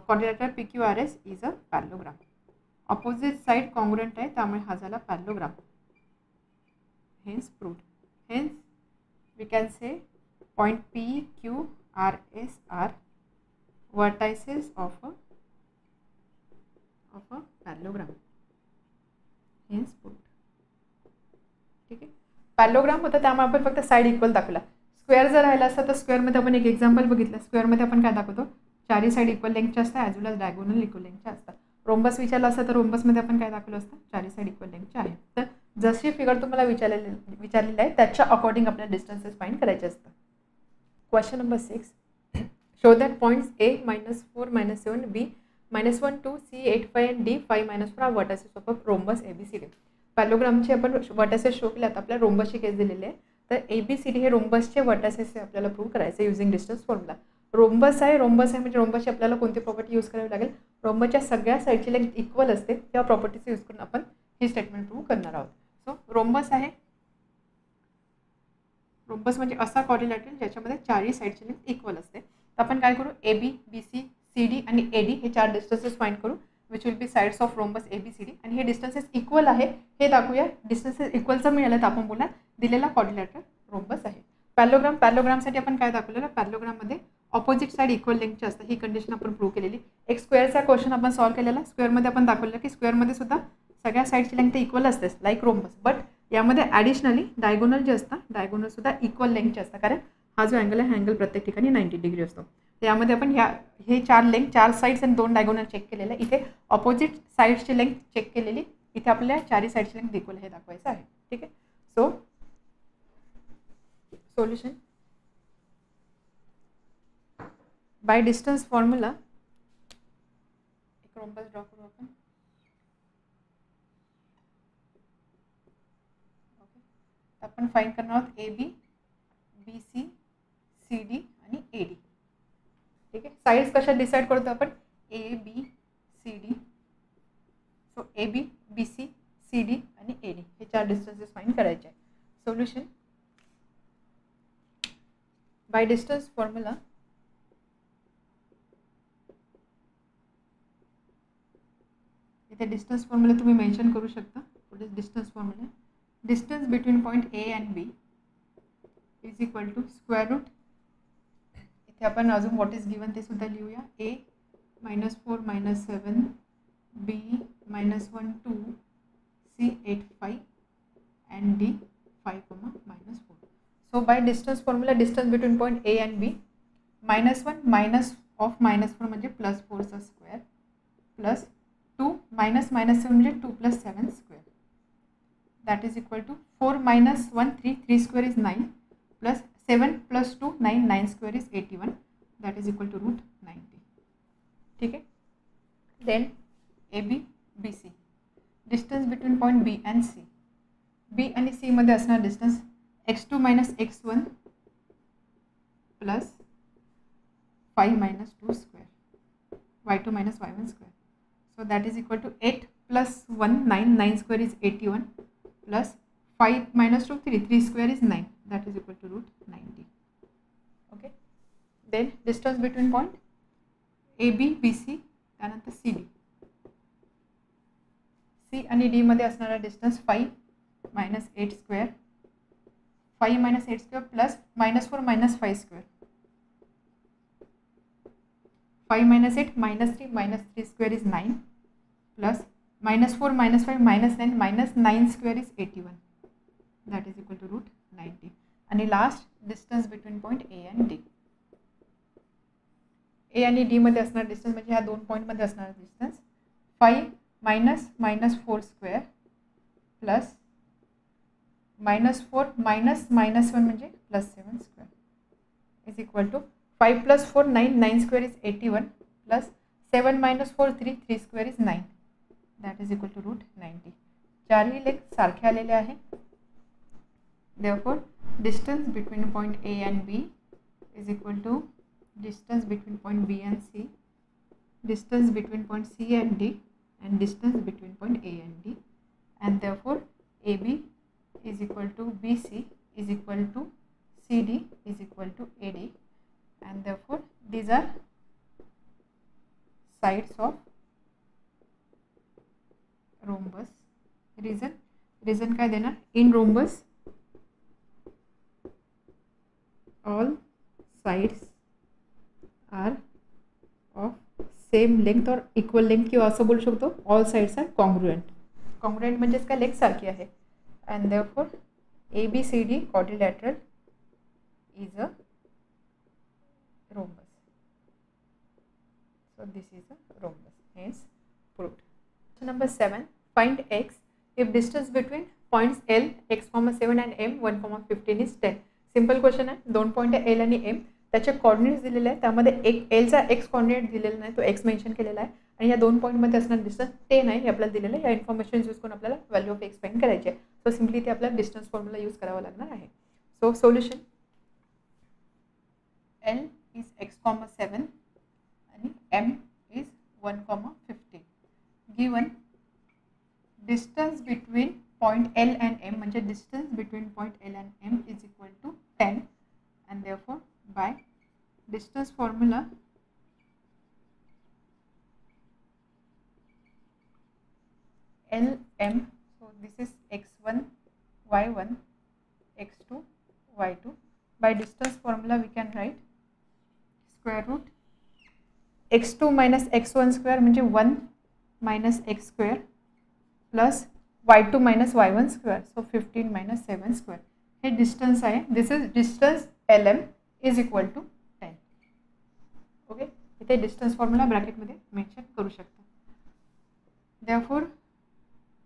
S1: quadrilateral PQRS is a parallelogram. Opposite side congruent आहे त्यामुळे हा झाला parallelogram. Hence proved. Hence we can say point PQRS are vertices of a parallelogram. Hence proved. ठीक आहे, parallelogram होता त्यामुळे आपण फक्त साइड इक्वल दाखवला. स्क्वेअर जर राहिला असता तर स्क्वेअरमध्ये आपण एक एक्झाम्पल बघितलं. स्क्वेअरमध्ये आपण काय दाखवतो, चारही साइड इक्वल लेंथच्या असतात ॲज वेल एज डायगोनल इक्वल लेंथच्या असतात. रोम्बस विचारला असता तर रोम्बसमध्ये आपण काय दाखवलं असतं, चारही साइड इक्वल लेंथच्या आहेत. तर जशी फिगर तुम्हाला विचारलेली आहे त्याच्या अकॉर्डिंग आपल्याला डिस्टन्सेस फाइंड करायचे असतात. Question number 6, show that points A -4 -7 B -1 2 C 8 5 and D 5 -4 are vertices of a rhombus ABCD. पॅरलोग्रामचे आपण वर्टासेस शो केले. आता आपल्याला रोम्बसची केस दिलेली आहे, तर ABCD हे रोम्बसचे वर्टासेस आपल्याला प्रूव्ह करायचे युझिंग डिस्टन्स फॉर्म्युला. रोम्बस आहे म्हणजे रोम्बसची आपल्याला कोणती प्रॉपर्टी यूज करावी लागेल, रोम्बसच्या सगळ्या साईडची लेंथ इक्वल असते त्या प्रॉपर्टीचा यूज करून आपण ही स्टेटमेंट प्रूव्ह करणार आहोत. सो रोम्बस आहे, रोम्बस म्हणजे असा क्वाड्रिलॅटरल ज्याच्यामध्ये चारही साईडची लेंथ इक्वल असते. तर आपण काय करू, AB BC CD आणि AD हे चार डिस्टन्सेस फाइंड करू which will be sides of rhombus ABCD, आणि हे डिस्टन्सेस इक्वल आहे हे दाखवूया. डिस्टन्सेस इक्वलचं मिळालं तर आपण बोलणार दिलेला क्वाड्रिलॅटरल रोम्बस आहे. पॅरलोग्रामसाठी आपण काय दाखवलेलं, पॅरलोग्राममध्ये ऑपोजिट साइड इक्वल लेंथची असते, ही कंडिशन आपण प्रूव्ह केलेली. एक स्क्वेअरचा क्वेश्चन आपण सॉल्व्ह केलेला. स्क्वेअरमध्ये आपण दाखवलं की स्क्वेअरमध्ये सुद्धा सगळ्या साईडची लेंथ इक्वल असतेच लाईक रोम्बस, बट यामध्ये ॲडिशनली डायगोनल जे असतं डायगोनल सुद्धा इक्वल लेंथचे असतं, कारण हा जो अँगल आहे हा अँगल प्रत्येक ठिकाणी 90 डिग्री असतो. यामध्ये आपण हे चार लेंथ, चार साईड्स आणि दोन डायगोनल चेक केलेलं आहे. इथे ऑपोजिट साईड्सची लेंथ चेक केलेली, इथे आपल्याला चारही साईडची लेंथ इक्वल हे दाखवायचं आहे. ठीक आहे, so solution by distance formula. एक रोम्बस ड्रॉ करू आपण. ओके, आपण फाइंड करणार आहोत AB BC CD आणि AD. ठीक आहे, साइड्स कशा डिसाइड करतो आपण, ABCD. So AB BC CD आणि AD हे चार डिस्टन्सेस फाइंड करायचे आहे. Solution by distance formula. इथे डिस्टन्स फॉर्म्युला तुम्ही मेन्शन करू शकता. What is distance formula? Distance between point A and B is equal to square root, इथे आपण अजून व्हॉट इज गिवन ते सुद्धा लिहूया. A -4 -7 B -1 2 C 8 5 and d 5, -4. So by distance formula, distance between point A and B, -1 minus of -4 म्हणजे +4 चा square plus 2 minus -7 म्हणजे 2 + 7 square, that is equal to 4 - 1 3 3 square is 9 plus 7 + 2 9 9 square is 81, that is equal to √90. ठीक है. Then AB BC, distance between point B and C. B आणि C मध्ये असणार distance x2 - x1 plus 5 - 2 square y2 - y1 square. So that is equal to 8 + 1 9 9 square is 81 plus 5 - 2 3 3 square is 9, that is equal to √90. Okay. Then distance between point AB BC त्यानंतर CD. C आणि D मध्ये असणारा distance 5 - 8 square 5 - 8 square plus -4 - 5 square 5 - 8 -3 - 3 square is 9 plus -4 - 5 -9 -9 square is 81, that is equal to √90. आणि last distance between point A and D. A आणि D मध्ये असणार distance म्हणजे ह्या दोन पॉईंटमध्ये असणार डिस्टन्स 5 - -4 स्क्वेअर प्लस -4 - -1 म्हणजे +7 square is equal to 5 + 4 9 9 square is 81 plus 7 - 4 3 3 square is 9, that is equal to √90. चारही लेग सारखे आलेले आहे. Therefore distance between point A and B is equal to distance between point B and C, distance between point C and D, and distance between point A and D, and therefore AB is equal to BC is equal to CD is equal to AD, and therefore these are sides of rhombus. Reason काय देणार? In rhombus all sides are of same length or equal length, किंवा असं बोलू शकतो all sides are congruent. Congruent म्हणजेच काय? Leg सारखी आहे. And therefore ABCD quadrilateral is a rhombus. So this is a rhombus, hence proved. Question number 7, find x if distance between points L x, 7 and M 1, 15 is 10. Simple question आहे. दोन point आहे L आणि M, त्याचे coordinates दिलेले आहेत. त्यामध्ये एक एलचा x coordinate दिलेला नाही, तो एक्स मेन्शन केलेला आहे. आणि या दोन पॉईंटमध्ये असणार डिस्टन्स 10 आहे हे आपल्याला दिलेलं आहे. या इन्फॉर्मेशन यूज करून आपल्याला व्हॅल्यू ऑफ एक्स फाइंड करायची आहे. सो सिम्पली ते आपल्याला डिस्टन्स फॉर्म्युला यूज करावा लागणार आहे. So solution L is x, 7 आणि M is 1, 15. Given distance between point L and M म्हणजे distance between point L and M is equal to 10, and therefore by distance formula LM, so this is x1 y1 x2 y2. By distance formula we can write square root x2 minus x1 square म्हणजे 1 minus x square plus y2 minus y1 square, so 15 minus 7 square. हे distance आहे. This is distance LM is equal to 10. Okay. इथे distance formula ब्रॅकेटमध्ये mention करू शकता. Therefore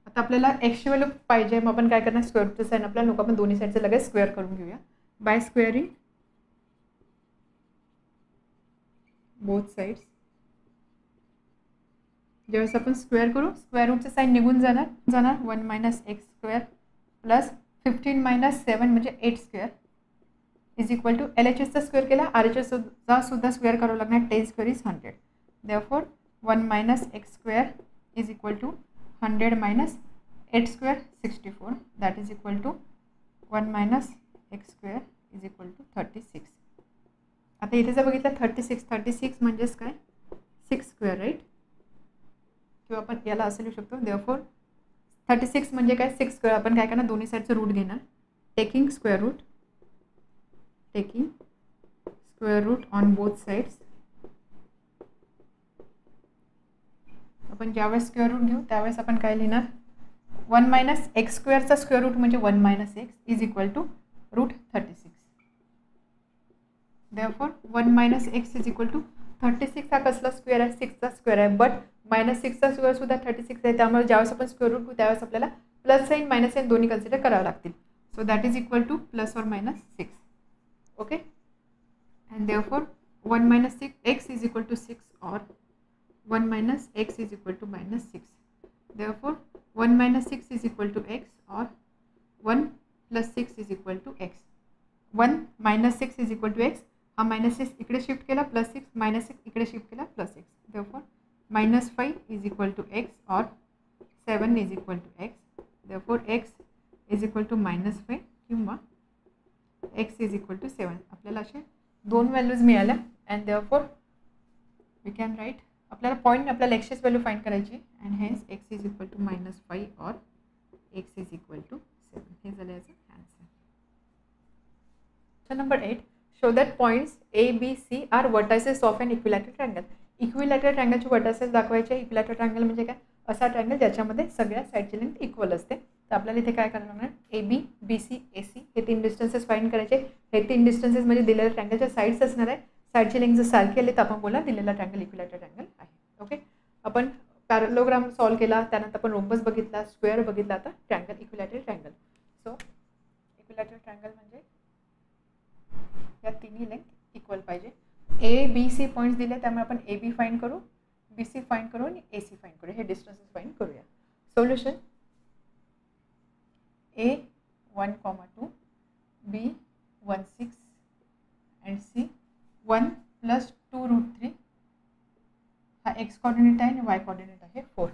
S1: आता आपल्याला एक्सची व्हॅल्यू पाहिजे, मग आपण काय करणार? स्क्वेअर रूटचं साईन आपल्याला नको, आपण दोन्ही साईडचं लगेच स्क्वेअर करून घेऊया. By squaring both sides. ज्यावेळेस आपण स्क्वेअर करू, स्क्वेअर रूटचं साईन निघून जाणार 1 minus x square plus 15 minus 7 म्हणजे 8 स्क्वेअर इज इक्वल टू LHSचा स्क्वेअर केला, RHSचा सुद्धा स्क्वेअर करावं लागणार. 10 square is 100. Therefore 1 minus x square is equal to 100 minus 8 square 64, that is equal to 1 minus x square is equal to 36. आता इथे जर बघितलं 36 म्हणजेच काय? 6 स्क्वेअर, राईट. किंवा आपण याला असं लिहू शकतो. देअरफॉर 36 म्हणजे काय 6 स्क्वेअर. आपण काय करणार दोन्ही साईडचं रूट घेणार. Taking square root on both sides. आपण ज्यावेळेस स्क्वेअर रूट घेऊ त्यावेळेस आपण काय लिहिणार 1 मायनस एक्स स्क्वेअरचा स्क्वेअर रूट म्हणजे 1 minus x is equal to root 36. देअरफॉर 1 minus x is equal to 36 हा कसला स्क्वेअर आहे 6चा स्क्वेअर आहे. बट मायनस 6चा स्क्वेअर सुद्धा 36 आहे. त्यामुळे ज्यावेळेस आपण स्क्वेअर रूट घेऊ त्यावेळेस आपल्याला प्लस साईन मायनस साईन दोन्ही कन्सिडर करावं लागतील. So that is equal two plus or minus 6. Okay. and therefore 1 minus 6x is equal to 6 or 1 minus x is equal to minus 6. Therefore 1 minus 6 is equal to x or 1 plus 6 is equal to x. 1 minus 6 is equal to x. हा minus 6 इकडे shift केला plus 6 minus 6 इकडे shift केला plus 6. Therefore minus 5 is equal to x or 7 is equal to x. Therefore x is equal to minus 5 किंवा x is equal to 7. आपल्याला असे दोन values मिळाल्या and therefore we can write. आपल्याला point आपल्याला एक्सची व्हॅल्यू फाइंड करायची and hence x is equal to minus 5 और एक्स इज इक्वल टू 7. हे झालं याचं answer. Question number 8. Show that points A B C are vertices of an equilateral triangle. Equilateral ट्रायंगलचे vertices दाखवायचे. Equilateral triangle म्हणजे काय असा ट्रायंगल ज्याच्यामध्ये सगळ्या साईडची लेंथ इक्वल असते. तर आपल्याला इथे काय करणार A B B C A C हे 3 डिस्टन्सेस फाइंड करायचे. हे 3 डिस्टन्सेस म्हणजे दिलेल्या ट्रायंगलच्या साईड्स असणार आहे. साईडची लेंथ जर सारखी आली तर आपण बोला दिलेला ट्रायंगल इक्विलॅटरल ट्रायंगल आहे. ओके. आपण पॅरलोग्राम सॉल्व केला त्यानंतर आपण रोम्बस बघितला स्क्वेअर बघितला आता triangle equilateral triangle. So equilateral triangle म्हणजे या तिन्ही लेंथ इक्वल पाहिजे. ए बी सी पॉईंट्स दिले त्यामुळे आपण ए बी फाइंड करू बी सी फाइंड करू आणि ए सी फाइंड करू. हे डिस्टन्सेस फाइंड करूया. Solution A 1,2 B 1,6 and C 1 plus 2 root 3 हा x कोऑर्डिनेट आहे आणि y कोऑर्डिनेट आहे 4.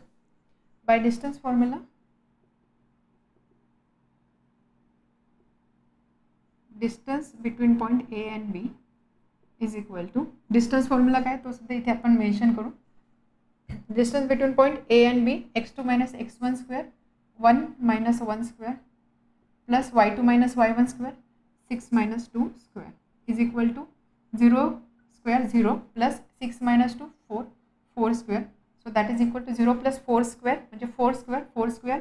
S1: By distance formula distance between point A and B is equal to distance formula काय तो सुद्धा इथे आपण मेन्शन करू. Distance between point A and B x2 minus x1 square 1 minus 1 square plus y2 minus y1 square 6 minus 2 square is equal to 0 square 0 plus 6 minus 2 4 square. So that is equal to 0 plus 4 square म्हणजे 4 square square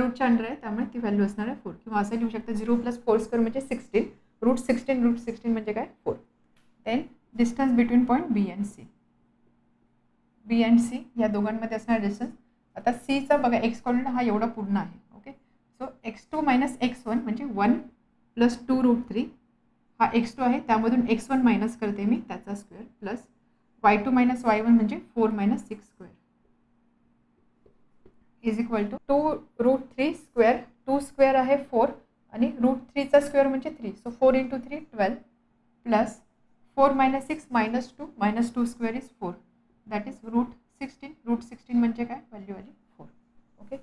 S1: रूटच्या under आहे त्यामुळे ती value असणार आहे 4. किंवा असं लिहू शकता 0 plus 4 square म्हणजे 16 रूट 16 म्हणजे काय 4. Then distance between point B and C या दोघांमध्ये असणार डिस्टन्स. आता सीचा बघा एक्स कोऑर्डिनेट हा एवढा पूर्ण आहे. Okay. So x2 minus x1 म्हणजे 1 प्लस 2 रूट 3 हा x2 आहे त्यामधून x1 मायनस करते मी त्याचा square plus y2 minus y1 म्हणजे 4 minus 6 square is equal to 2 root 3 square 2 square आहे 4 आणि रूट 3चा स्क्वेअर म्हणजे 3. So 4 into 3 12 plus 4 minus 6 minus 2 square is 4 that is root 16 म्हणजे काय व्हॅल्यू आली 4. ओके.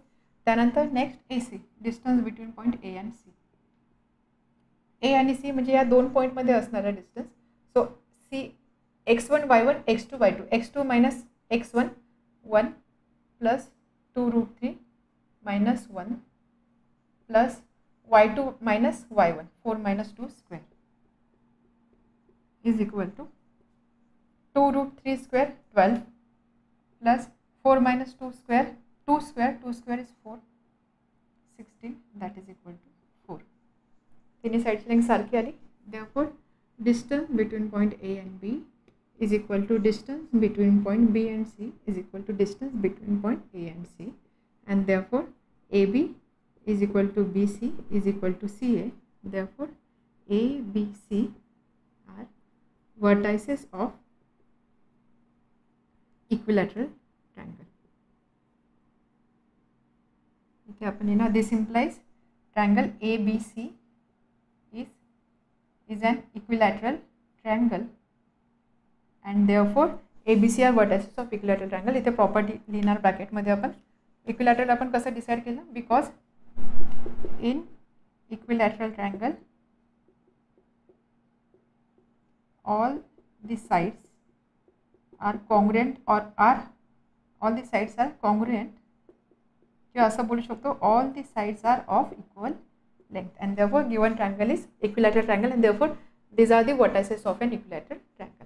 S1: त्यानंतर next A C distance between point A and C. A आणि C म्हणजे या दोन पॉईंटमध्ये असणारा distance. So C x1 y1 x2 y2 x2 minus x1 1 plus 2 root 3 minus 1 plus y2 minus y1 4 minus 2 square is equal to 2 root 3 square 12 plus 4 minus 2 square 2 square is 4 16 that is equal to 4. तिन्ही साईडची length सारखी आली. Therefore distance between point A and B is equal to distance between point B and C is equal to distance between point A and C and therefore AB is equal to BC is equal to CA. Therefore A, B, C are vertices of equilateral triangle. इथे आपण ना this implies triangle ABC is an equilateral triangle and therefore ABC are vertices of equilateral triangle. इथे property लिहिणार ब्रॅकेटमध्ये आपण. Equilateral आपण कसं decide केलं because in equilateral triangle all the sides are congruent or are all the sides are congruent किंवा असं बोलू शकतो all the sides are of equal length and therefore given triangle is equilateral triangle and therefore these are the vertices of an equilateral triangle.